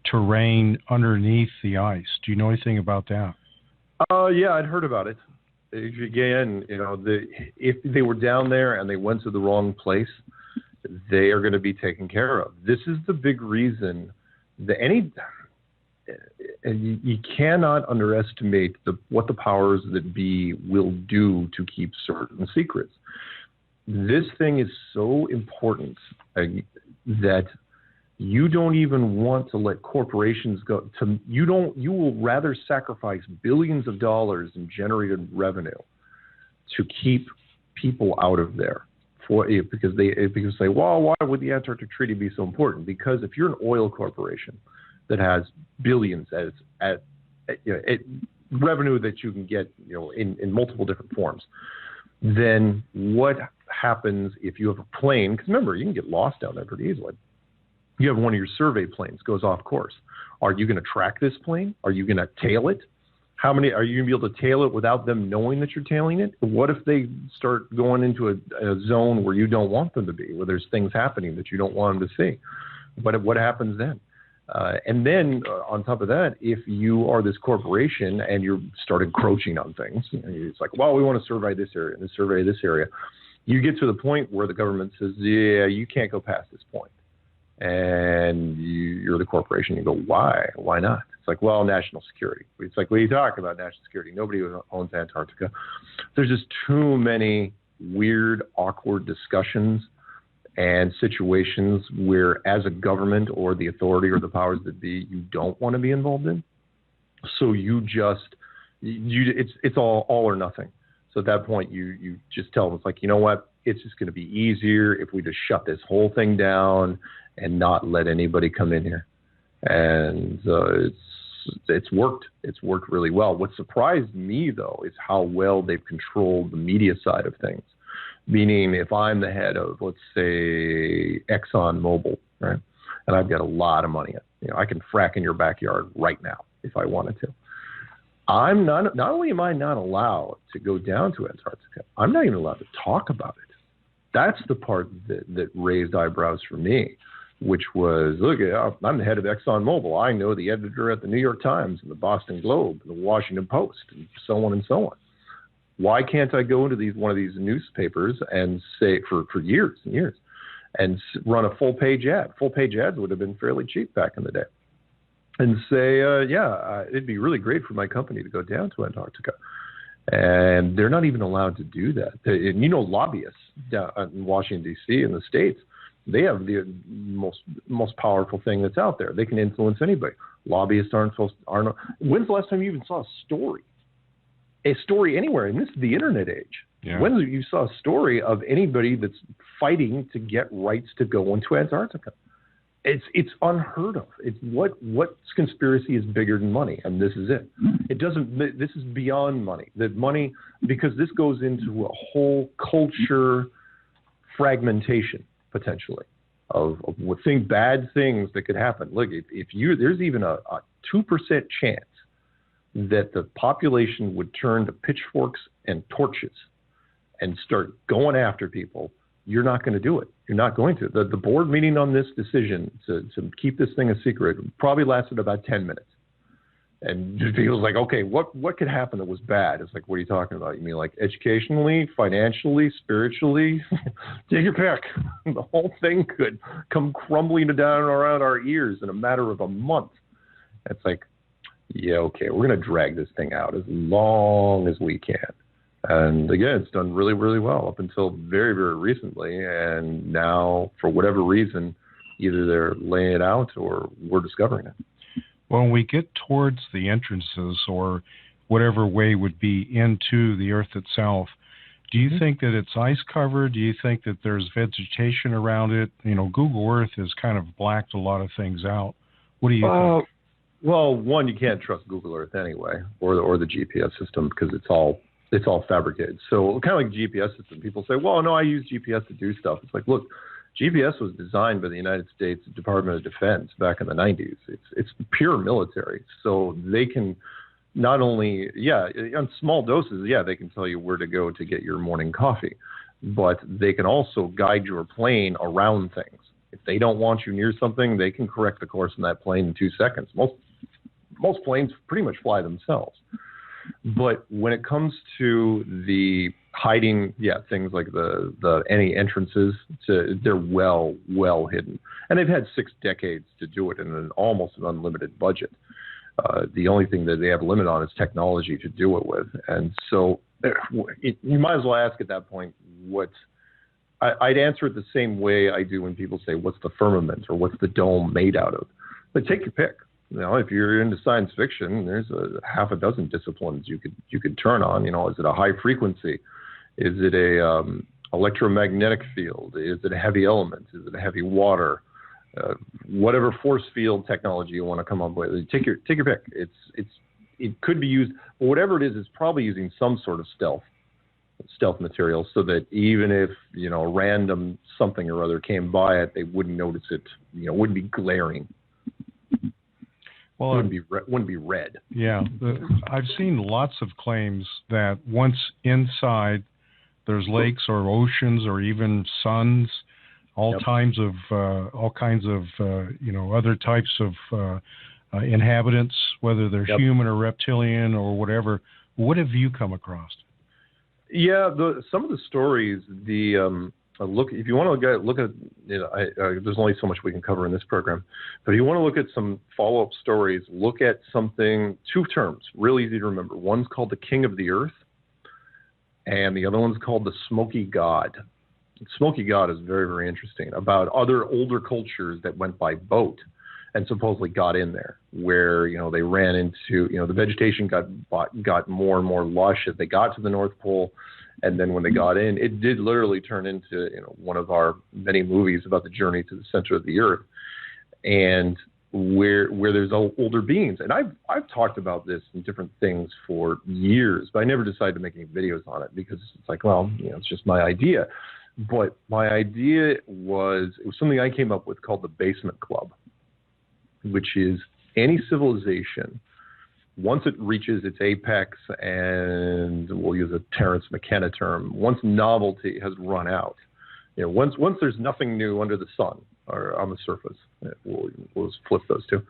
terrain underneath the ice. Do you know anything about that? Yeah, I'd heard about it. Again, if they were down there and they went to the wrong place, they are going to be taken care of. This is the big reason that you cannot underestimate what the powers that be will do to keep certain secrets. This thing is so important that you don't even want to let corporations go to. You will rather sacrifice billions of dollars in generated revenue to keep people out of there because they say, well, why would the Antarctic Treaty be so important? Because if you're an oil corporation that has billions at revenue that you can get, in multiple different forms, then what happens if you have a plane? Because remember, you can get lost down there pretty easily. You have one of your survey planes goes off course. Are you going to track this plane? Are you going to tail it? Are you going to be able to tail it without them knowing that you're tailing it? What if they start going into a zone where you don't want them to be, where there's things happening that you don't want them to see? What happens then? And then on top of that, if you are this corporation and you start encroaching on things, it's like, well, we want to survey this area and survey this area. You get to the point where the government says, yeah, you can't go past this point. And you're the corporation. You go, why? Why not? It's like, well, national security. It's like, what are you talking about, national security? Nobody owns Antarctica. There's just too many weird, awkward discussions and situations where, as a government or the authority or the powers that be, you don't want to be involved in. So it's all or nothing. So at that point, you just tell them, it's like, you know what? It's just going to be easier if we just shut this whole thing down and not let anybody come in here. And it's worked. It's worked really well. What surprised me, though, is how well they've controlled the media side of things. Meaning, if I'm the head of, let's say, ExxonMobil, right, and I've got a lot of money, I can frack in your backyard right now if I wanted to. I'm not only am I not allowed to go down to Antarctica, I'm not even allowed to talk about it. That's the part that raised eyebrows for me, which was, look, I'm the head of ExxonMobil. I know the editor at the New York Times and the Boston Globe and the Washington Post and so on and so on. Why can't I go into one of these newspapers and say for years and years and run a full-page ad? Full-page ads would have been fairly cheap back in the day. And say, it'd be really great for my company to go down to Antarctica. And they're not even allowed to do that. And lobbyists down in Washington, D.C. in the States, they have the most powerful thing that's out there. They can influence anybody. Lobbyists aren't. When's the last time you even saw a story? A story anywhere, and this is the internet age. Yeah. When you saw a story of anybody that's fighting to get rights to go into Antarctica? It's unheard of. It's what conspiracy is bigger than money, and this is it. It doesn't. This is beyond money. That money, because this goes into a whole culture fragmentation potentially of bad things that could happen. Look, there's even a 2% chance that the population would turn to pitchforks and torches and start going after people. You're not going to do it. You're not going to. The board meeting on this decision to keep this thing a secret probably lasted about 10 minutes. And people's like, okay, what could happen that was bad? It's like, what are you talking about? You mean like educationally, financially, spiritually? Take your pick. The whole thing could come crumbling down around our ears in a matter of a month. It's like, yeah, okay, we're going to drag this thing out as long as we can. And again, it's done really, really well up until very, very recently. And now, for whatever reason, either they're laying it out or we're discovering it. When we get towards the entrances or whatever way would be into the Earth itself, do you think that it's ice covered? Do you think that there's vegetation around it? Google Earth has kind of blacked a lot of things out. What do you think? Well, one, you can't trust Google Earth anyway, or the GPS system, because it's all fabricated. So kind of like GPS system, people say, well, no, I use GPS to do stuff. It's like, look, GPS was designed by the United States Department of Defense back in the 90s. It's pure military. So they can not only, on small doses, they can tell you where to go to get your morning coffee, but they can also guide your plane around things. If they don't want you near something, they can correct the course in that plane in 2 seconds. Most planes pretty much fly themselves. But when it comes to the hiding, things like any entrances, they're well hidden. And they've had 6 decades to do it in almost an unlimited budget. The only thing that they have a limit on is technology to do it with. And so you might as well ask at that point, I'd answer it the same way I do when people say, what's the firmament or what's the dome made out of? But take your pick. If you're into science fiction, there's a half a dozen disciplines you could turn on. Is it a high frequency? Is it a electromagnetic field? Is it a heavy element? Is it a heavy water? Whatever force field technology you want to come up with, take your pick. It could be used, but whatever it is, it's probably using some sort of stealth material, so that even if a random something or other came by it, they wouldn't notice it. Wouldn't be glaring. Well, wouldn't be red. Yeah, I've seen lots of claims that once inside, there's lakes or oceans or even suns, all kinds of other types of inhabitants, whether they're human or reptilian or whatever. What have you come across? Yeah, some of the stories, if you want to look at there's only so much we can cover in this program, but if you want to look at some follow-up stories, look at 2 terms, real easy to remember. One's called the King of the Earth, and the other one's called the Smoky God. Smoky God is very, very interesting, about other older cultures that went by boat and supposedly got in there, where they ran into the vegetation got more and more lush as they got to the North Pole. And then when they got in, it did literally turn into one of our many movies about the journey to the center of the Earth, and where there's older beings. And I've talked about this in different things for years, but I never decided to make any videos on it because it's like, well, it's just my idea. But my idea was something I came up with called the Basement Club, which is any civilization, once it reaches its apex, and we'll use a Terence McKenna term, once novelty has run out, Once there's nothing new under the sun or on the surface, we'll just flip those two,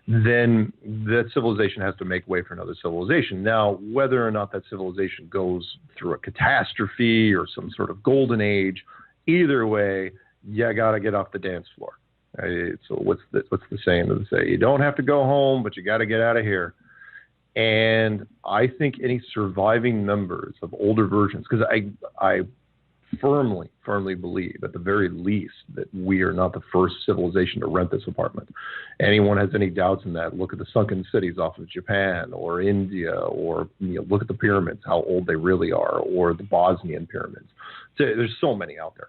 then that civilization has to make way for another civilization. Now, whether or not that civilization goes through a catastrophe or some sort of golden age, either way, you got to get off the dance floor. Right? So what's the saying that they say? You don't have to go home, but you got to get out of here. And I think any surviving members of older versions, because I firmly believe, at the very least, that we are not the first civilization to rent this apartment. Anyone has any doubts in that, look at the sunken cities off of Japan or India, or look at the pyramids, how old they really are, or the Bosnian pyramids. So there's so many out there.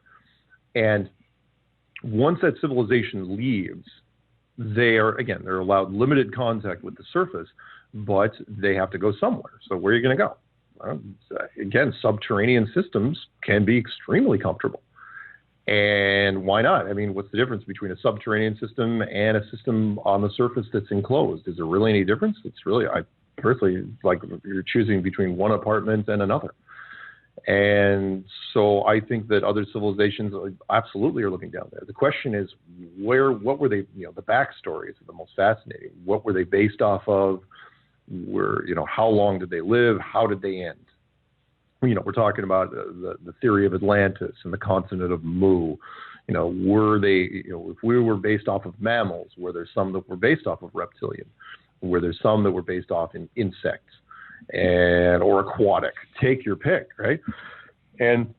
And once that civilization leaves, they're allowed limited contact with the surface, but they have to go somewhere. So where are you going to go? Again, subterranean systems can be extremely comfortable. And why not? I mean, what's the difference between a subterranean system and a system on the surface that's enclosed? Is there really any difference? I personally, like, you're choosing between one apartment and another. And so I think that other civilizations absolutely are looking down there. The question is, what were they, the backstories are the most fascinating. What were they based off of? How long did they live? How did they end? We're talking about the theory of Atlantis and the continent of Mu. Were they, if we were based off of mammals, were there some that were based off of reptilian? Were there some that were based off in insects or aquatic? Take your pick, right? And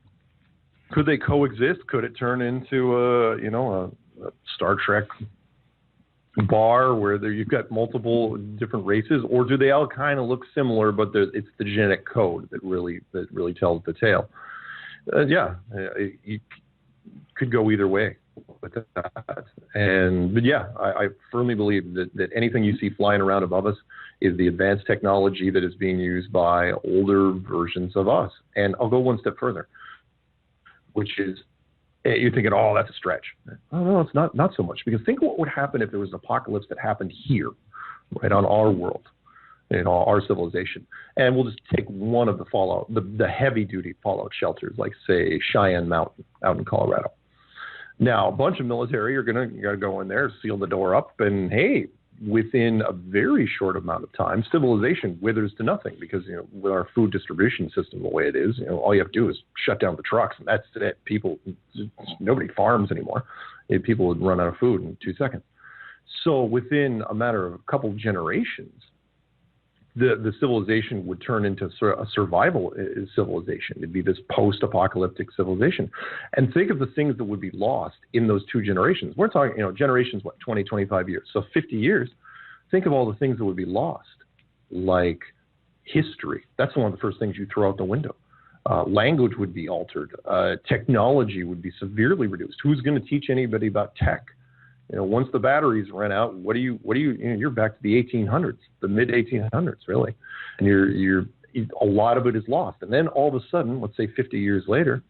could they coexist? Could it turn into a Star Trek bar where you've got multiple different races, or do they all kind of look similar, but it's the genetic code that really tells the tale? You could go either way with that. I firmly believe that anything you see flying around above us is the advanced technology that is being used by older versions of us. And I'll go one step further, which is, you're thinking, oh, that's a stretch. Oh, no, it's not so much. Because think what would happen if there was an apocalypse that happened here, right on our world, our civilization. And we'll just take one of the fallout, the heavy-duty fallout shelters, like, say, Cheyenne Mountain out in Colorado. Now, a bunch of military are going to go in there, seal the door up, and, hey, within a very short amount of time, civilization withers to nothing because, with our food distribution system the way it is, all you have to do is shut down the trucks and that's it. Nobody farms anymore. People would run out of food in 2 seconds. So within a matter of a couple of generations, the civilization would turn into a survival civilization. It'd be this post-apocalyptic civilization. And think of the things that would be lost in those 2 generations. We're talking, generations, 20, 25 years. So 50 years, think of all the things that would be lost, like history. That's one of the first things you throw out the window. Language would be altered. Technology would be severely reduced. Who's going to teach anybody about tech? Once the batteries run out, you're back to the 1800s, the mid 1800s, really. And a lot of it is lost. And then all of a sudden, let's say 50 years later,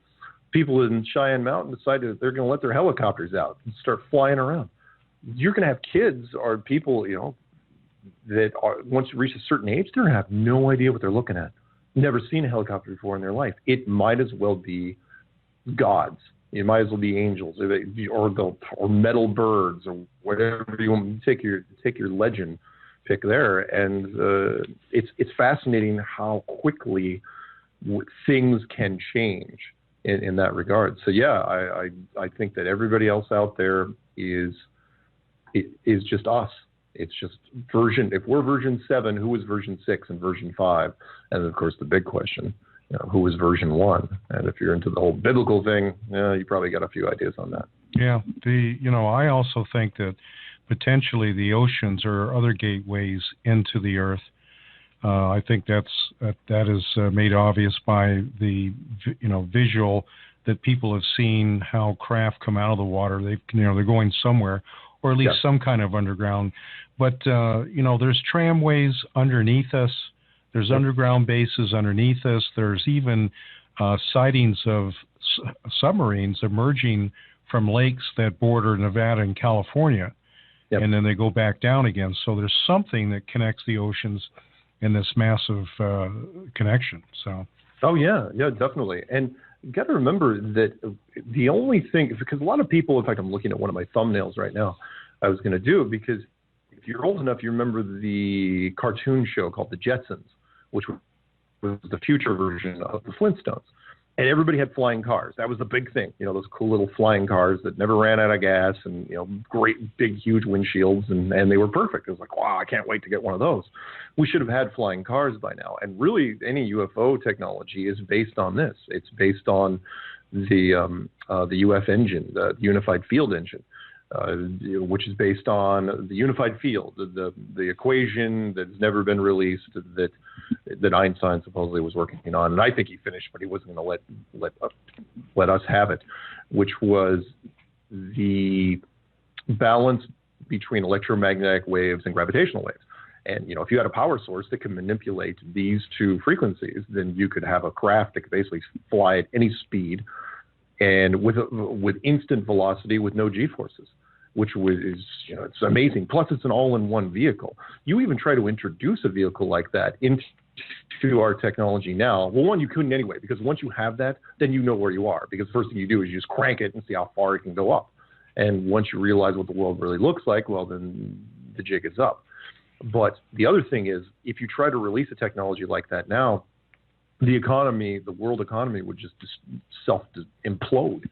people in Cheyenne Mountain decide that they're going to let their helicopters out and start flying around. You're going to have kids or people, that are, once you reach a certain age, they're going to have no idea what they're looking at. Never seen a helicopter before in their life. It might as well be gods. It might as well be angels or metal birds or whatever you want. Take your legend pick there, and it's fascinating how quickly things can change in that regard. So I think that everybody else out there is just us. It's just if we're version 7, who was version 6 and version 5? And of course the big question, who was version 1? And if you're into the whole biblical thing, you probably got a few ideas on that. Yeah. I also think that potentially the oceans are other gateways into the earth. I think that is made obvious by the, visual that people have seen how craft come out of the water. They're going somewhere, or at least some kind of underground. But, there's tramways underneath us. There's underground bases underneath us. There's even sightings of submarines emerging from lakes that border Nevada and California. Yep. And then they go back down again. So there's something that connects the oceans in this massive connection. So. Oh, yeah, definitely. And you got to remember that the only thing, because a lot of people, in fact, I'm looking at one of my thumbnails right now, I was going to do it because if you're old enough, you remember the cartoon show called The Jetsons, which was the future version of the Flintstones. And everybody had flying cars. That was the big thing. Those cool little flying cars that never ran out of gas and, great, big, huge windshields. And they were perfect. It was like, wow, I can't wait to get one of those. We should have had flying cars by now. And really, any UFO technology is based on this. It's based on the UF engine, the Unified Field Engine, which is based on the unified field, the equation that's never been released that Einstein supposedly was working on, and I think he finished, but he wasn't going to let us have it, which was the balance between electromagnetic waves and gravitational waves. And if you had a power source that could manipulate these two frequencies, then you could have a craft that could basically fly at any speed and with instant velocity with no G-forces, which is, it's amazing. Plus, it's an all-in-one vehicle. You even try to introduce a vehicle like that into our technology now. Well, one, you couldn't anyway, because once you have that, then you know where you are, because the first thing you do is you just crank it and see how far it can go up. And once you realize what the world really looks like, well, then the jig is up. But the other thing is, if you try to release a technology like that now, the world economy would just self-implode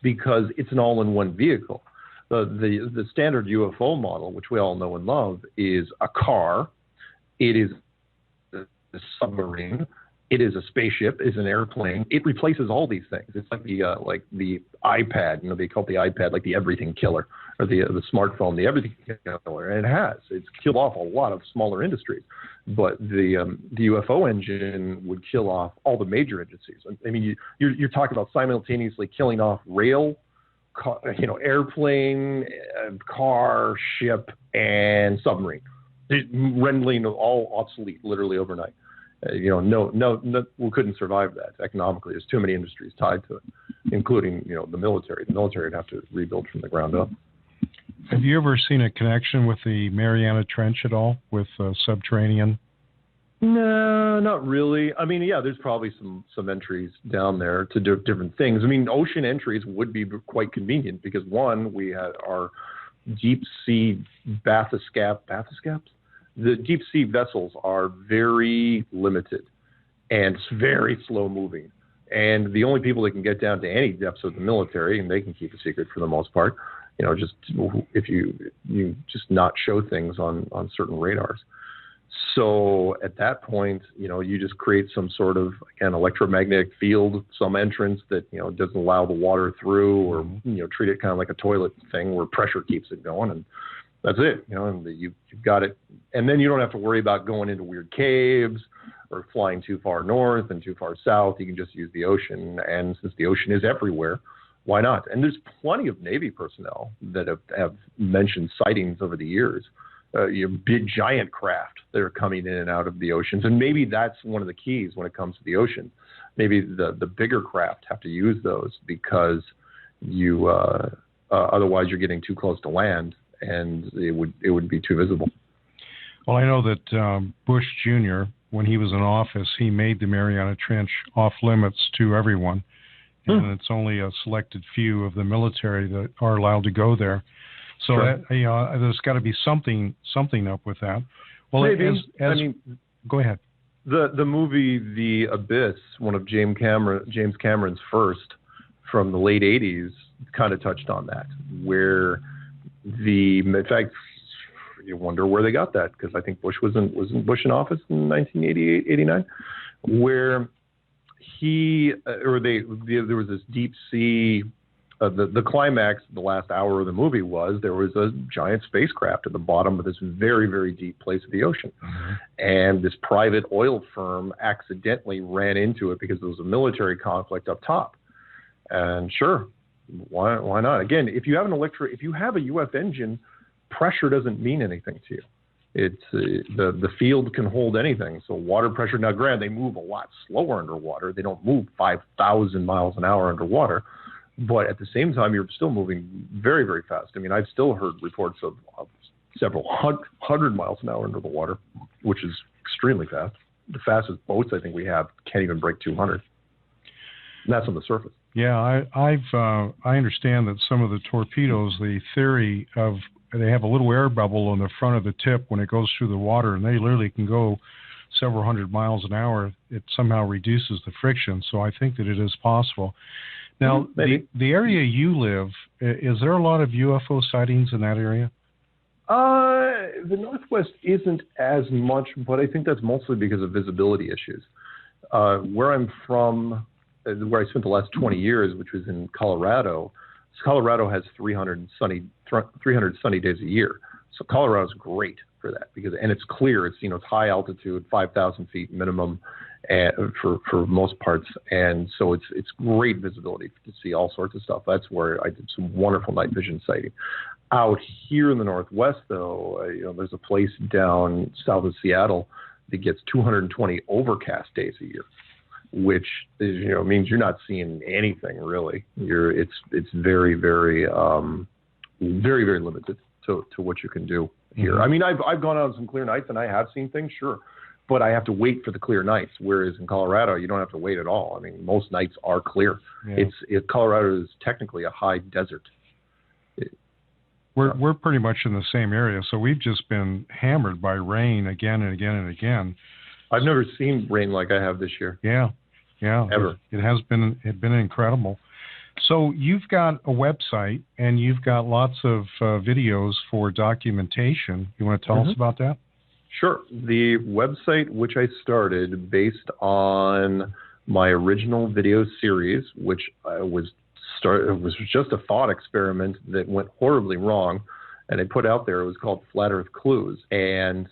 because it's an all-in-one vehicle. The standard UFO model, which we all know and love, is a car, it is a submarine, it is a spaceship, it is an airplane. It replaces all these things. It's like the iPad, they call it the iPad, like the everything killer, or the smartphone, the everything killer, and it's killed off a lot of smaller industries. But the UFO engine would kill off all the major industries. I mean, you're talking about simultaneously killing off rail, airplane, car, ship, and submarine, rendering all obsolete literally overnight. No, we couldn't survive that economically. There's too many industries tied to it, including, the military. The military would have to rebuild from the ground up. Have you ever seen a connection with the Mariana Trench at all, with subterranean? No, not really. I mean, yeah, there's probably some entries down there to do different things. I mean, ocean entries would be quite convenient because, one, we had our deep sea bathyscaps. The deep sea vessels are very limited and very slow moving. And the only people that can get down to any depths of the military, and they can keep a secret for the most part, just if you just not show things on certain radars. So at that point, you just create some sort of, again, electromagnetic field, some entrance that, doesn't allow the water through, or, treat it kind of like a toilet thing where pressure keeps it going. And that's it, and you've got it. And then you don't have to worry about going into weird caves or flying too far north and too far south. You can just use the ocean. And since the ocean is everywhere, why not? And there's plenty of Navy personnel that have mentioned sightings over the years, big giant craft that are coming in and out of the oceans. And maybe that's one of the keys when it comes to the ocean. Maybe the bigger craft have to use those because otherwise you're getting too close to land and it would be too visible. Well, I know that Bush Jr., when he was in office, he made the Mariana Trench off limits to everyone. And it's only a selected few of the military that are allowed to go there. So sure. There's got to be something up with that. Well, maybe. Go ahead. The movie The Abyss, one of James Cameron's first from the late 80s, kind of touched on that, where in fact, you wonder where they got that, because I think Bush wasn't Bush in office in 1988, 89, where there was this deep sea. The climax, the last hour of the movie was there was a giant spacecraft at the bottom of this very, very deep place of the ocean. Mm-hmm. And this private oil firm accidentally ran into it because there was a military conflict up top. And sure, why not? Again, if you have a UF engine, pressure doesn't mean anything to you. It's the field can hold anything. So water pressure, now granted, they move a lot slower underwater. They don't move 5,000 miles an hour underwater. But at the same time, you're still moving very, very fast. I mean, I've still heard reports of several hundred miles an hour under the water, which is extremely fast. The fastest boats I think we have can't even break 200. And that's on the surface. Yeah, I understand that some of the torpedoes, the theory of they have a little air bubble on the front of the tip when it goes through the water, and they literally can go several hundred miles an hour. It somehow reduces the friction, so I think that it is possible. Now, the area you live, is there a lot of UFO sightings in that area? The Northwest isn't as much, but I think that's mostly because of visibility issues. Where I'm from, where I spent the last 20 years, which was in Colorado, Colorado has 300 sunny days a year. So Colorado's great for that and it's clear. It's it's high altitude, 5,000 feet minimum, for most parts, and so it's great visibility to see all sorts of stuff. That's where I did some wonderful night vision sighting. Out here in the Northwest, though, there's a place down south of Seattle that gets 220 overcast days a year, which is, means you're not seeing anything really. It's very, very, very, very limited to what you can do here. I mean, I've gone out on some clear nights and I have seen things, sure, but I have to wait for the clear nights. Whereas in Colorado, you don't have to wait at all. I mean, most nights are clear. Yeah. Colorado is technically a high desert. We're pretty much in the same area, so we've just been hammered by rain again and again and again. I've never seen rain like I have this year. Yeah, ever. It has been incredible. So you've got a website and you've got lots of videos for documentation. You want to tell us about that? Sure. The website, which I started based on my original video series, which was just a thought experiment that went horribly wrong, and I put out there. It was called Flat Earth Clues, and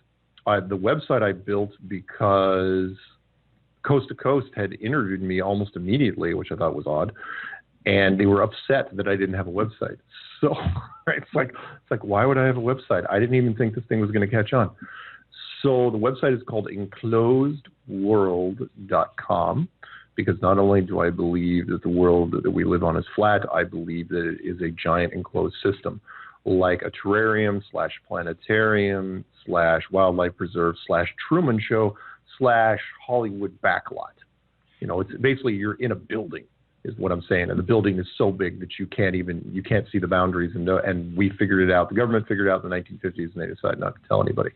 the website I built because Coast to Coast had interviewed me almost immediately, which I thought was odd, and they were upset that I didn't have a website. So it's like why would I have a website? I didn't even think this thing was going to catch on. So the website is called enclosedworld.com. Because not only do I believe that the world that we live on is flat, I believe that it is a giant enclosed system, like a terrarium / planetarium / wildlife preserve / Truman Show / Hollywood backlot. It's basically you're in a building, is what I'm saying, and the building is so big that you can't see the boundaries. And we figured it out. The government figured it out in the 1950s, and they decided not to tell anybody.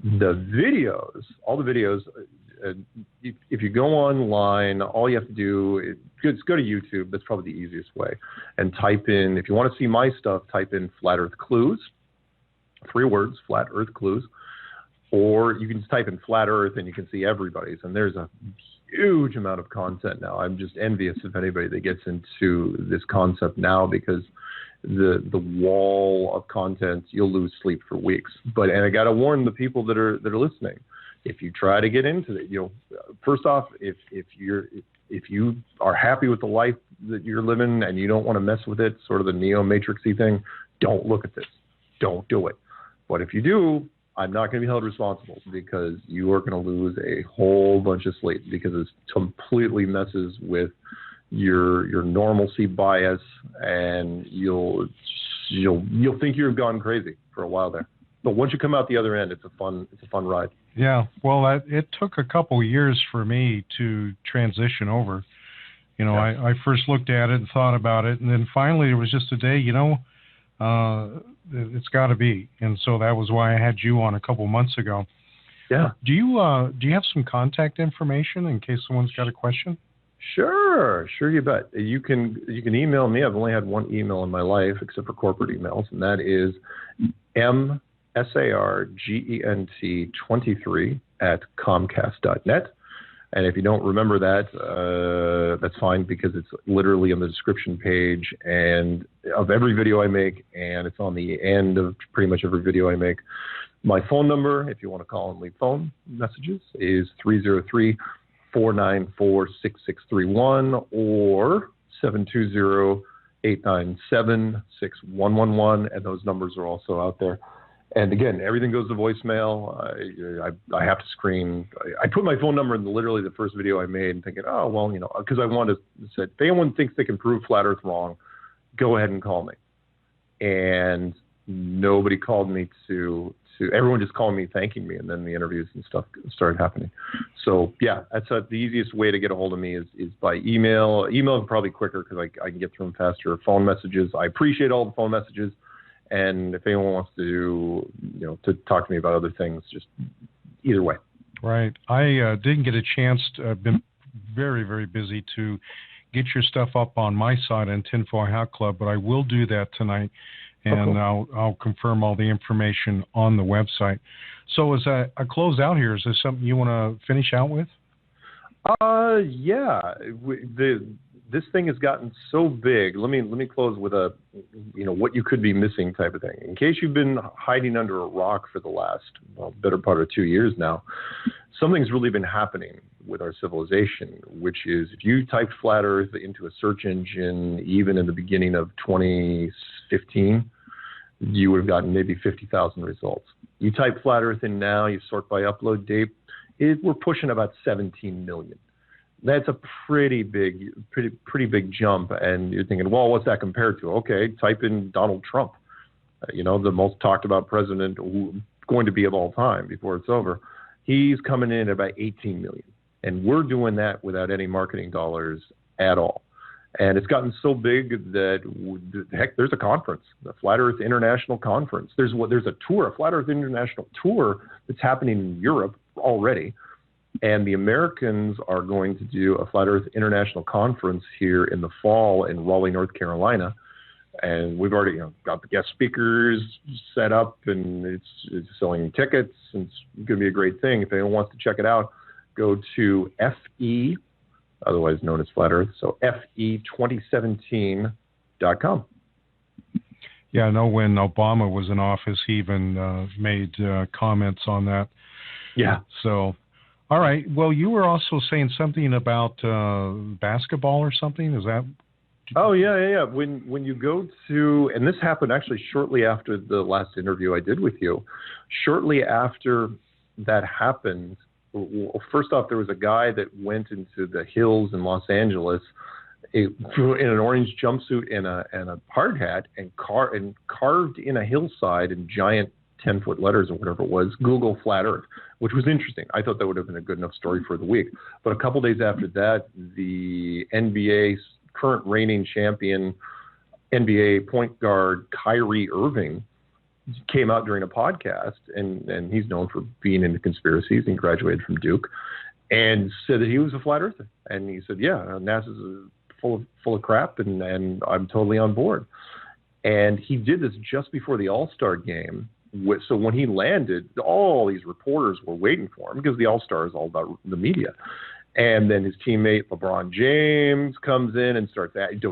The videos, all the videos. If you go online, all you have to do is go to YouTube. That's probably the easiest way. And type in, if you want to see my stuff, type in Flat Earth Clues. 3 words, Flat Earth Clues. Or you can just type in Flat Earth and you can see everybody's. And there's a huge amount of content now. I'm just envious of anybody that gets into this concept now, because the wall of content, you'll lose sleep for weeks. And I got to warn the people that are listening. If you try to get into it, first off, if you are happy with the life that you're living and you don't want to mess with it, sort of the neo-matrixy thing, don't look at this. Don't do it. But if you do, I'm not going to be held responsible, because you are going to lose a whole bunch of sleep, because it completely messes with your normalcy bias, and you'll think you've gone crazy for a while there. But once you come out the other end, it's a fun ride. Yeah, well, it took a couple years for me to transition over. I first looked at it and thought about it, and then finally it was just a day, it's got to be. And so that was why I had you on a couple months ago. Yeah. Do you have some contact information in case someone's got a question? Sure, you bet. You can email me. I've only had one email in my life, except for corporate emails, and that is sargent23@comcast.net. And if you don't remember that, that's fine, because it's literally in the description page and of every video I make, and it's on the end of pretty much every video I make. My phone number, if you want to call and leave phone messages, is 303-494-6631 or 720-897-6111, and those numbers are also out there. And again, everything goes to voicemail. I have to screen. I put my phone number in literally the first video I made, and thinking, oh, well, because I wanted to say, if anyone thinks they can prove Flat Earth wrong, go ahead and call me. And nobody called me to everyone just called me, thanking me, and then the interviews and stuff started happening. So yeah, that's the easiest way to get a hold of me is by email. Email is probably quicker because I can get through them faster. Phone messages, I appreciate all the phone messages. And if anyone wants to, to talk to me about other things, just either way. Right. I didn't get a chance. Been very, very busy to get your stuff up on my site on Tinfoil Hat Club, but I will do that tonight, and I'll confirm all the information on the website. So as I close out here, is there something you want to finish out with? Yeah. This thing has gotten so big. Let me close with a, what you could be missing type of thing. In case you've been hiding under a rock for the last, better part of 2 years now, something's really been happening with our civilization, which is if you typed flat Earth into a search engine, even in the beginning of 2015, you would have gotten maybe 50,000 results. You type flat Earth in now, you sort by upload date, we're pushing about 17 million. That's a pretty big jump. And you're thinking, well, what's that compared to? Okay, type in Donald Trump, the most talked about president going to be of all time before it's over. He's coming in at about 18 million. And we're doing that without any marketing dollars at all. And it's gotten so big that, heck, there's a conference, the Flat Earth International Conference. There's a tour, a Flat Earth International Tour that's happening in Europe already. And the Americans are going to do a Flat Earth International Conference here in the fall in Raleigh, North Carolina. And we've already got the guest speakers set up, and it's selling tickets. And it's going to be a great thing. If anyone wants to check it out, go to FE, otherwise known as Flat Earth, so FE2017.com. Yeah, I know when Obama was in office, he even made comments on that. Yeah. So... all right. Well, you were also saying something about basketball or something. Is that? Oh, yeah. When you go to, and this happened actually shortly after the last interview I did with you. Shortly after that happened, well, first off, there was a guy that went into the hills in Los Angeles in an orange jumpsuit and a hard hat and carved in a hillside in giant 10-foot letters or whatever it was, Google Flat Earth, which was interesting. I thought that would have been a good enough story for the week. But a couple days after that, the NBA's current reigning champion, NBA point guard Kyrie Irving, came out during a podcast, and he's known for being into conspiracies and graduated from Duke, and said that he was a flat earther. And he said, yeah, NASA's full of crap, and I'm totally on board. And he did this just before the All-Star game. So when he landed, all these reporters were waiting for him because the All-Star is all about the media. And then his teammate LeBron James comes in and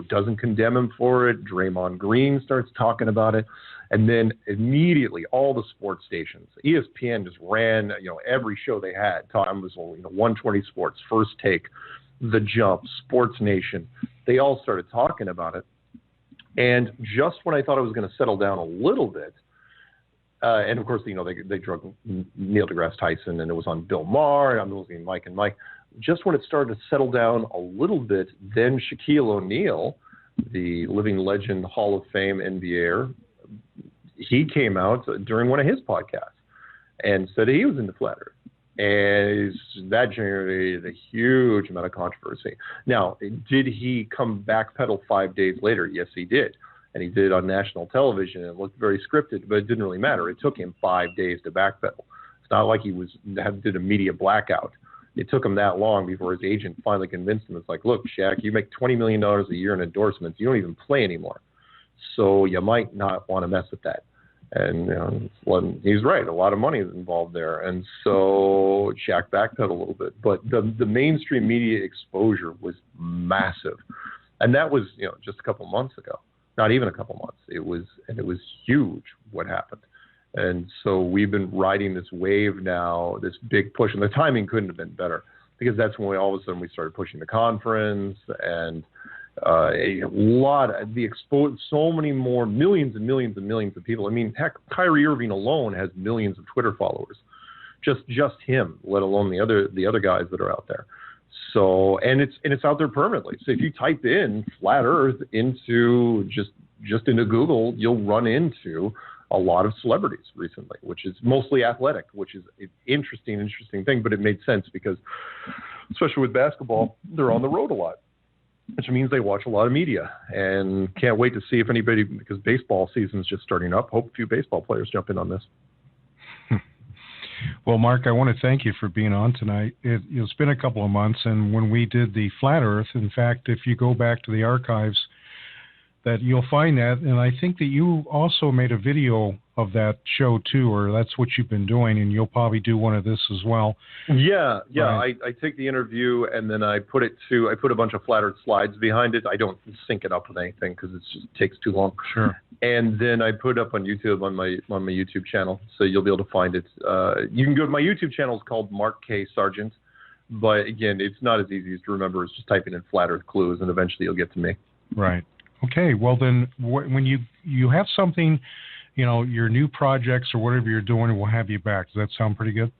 doesn't condemn him for it. Draymond Green starts talking about it. And then immediately all the sports stations, ESPN just ran, every show they had. Time was 120 Sports, First Take, The Jump, Sports Nation. They all started talking about it. And just when I thought it was going to settle down a little bit, and of course, they drug Neil deGrasse Tyson, and it was on Bill Maher, and I'm looking at Mike and Mike. Just when it started to settle down a little bit, then Shaquille O'Neal, the living legend, Hall of Fame NBAer, he came out during one of his podcasts and said he was into flat Earth. And that generated a huge amount of controversy. Now, did he come backpedal 5 days later? Yes, he did. And he did it on national television. It looked very scripted, but it didn't really matter. It took him 5 days to backpedal. It's not like he did a media blackout. It took him that long before his agent finally convinced him. It's like, look, Shaq, you make $20 million a year in endorsements. You don't even play anymore. So you might not want to mess with that. And he's right. A lot of money is involved there. And so Shaq backpedaled a little bit. But the mainstream media exposure was massive. And that was just a couple months ago. Not even a couple months. It was huge what happened. And so we've been riding this wave now, this big push, and the timing couldn't have been better because that's when all of a sudden we started pushing the conference and so many more, millions and millions and millions of people. I mean, heck, Kyrie Irving alone has millions of Twitter followers, just him, let alone the other guys that are out there. So, and it's out there permanently. So if you type in flat Earth into just into Google, you'll run into a lot of celebrities recently, which is mostly athletic, which is an interesting thing, but it made sense because, especially with basketball, they're on the road a lot, which means they watch a lot of media, and can't wait to see if anybody, because baseball season's just starting up, hope a few baseball players jump in on this. Well, Mark, I want to thank you for being on tonight. It's been a couple of months, and when we did the Flat Earth, in fact, if you go back to the archives, that you'll find that, and I think that you also made a video of that show too, or that's what you've been doing, and you'll probably do one of this as well. Yeah. Right. I take the interview and then I put a bunch of Flat Earth slides behind it. I don't sync it up with anything because it just takes too long. Sure. And then I put it up on YouTube on my YouTube channel, so you'll be able to find it. You can go to my YouTube channel. It's called Mark K. Sargent, but again, it's not as easy as to remember as just typing in Flat Earth clues, and eventually you'll get to me. Right. Okay. Well, then when you have something, your new projects or whatever you're doing, we'll have you back. Does that sound pretty good?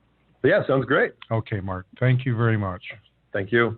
Yeah, sounds great. Okay, Mark. Thank you very much. Thank you.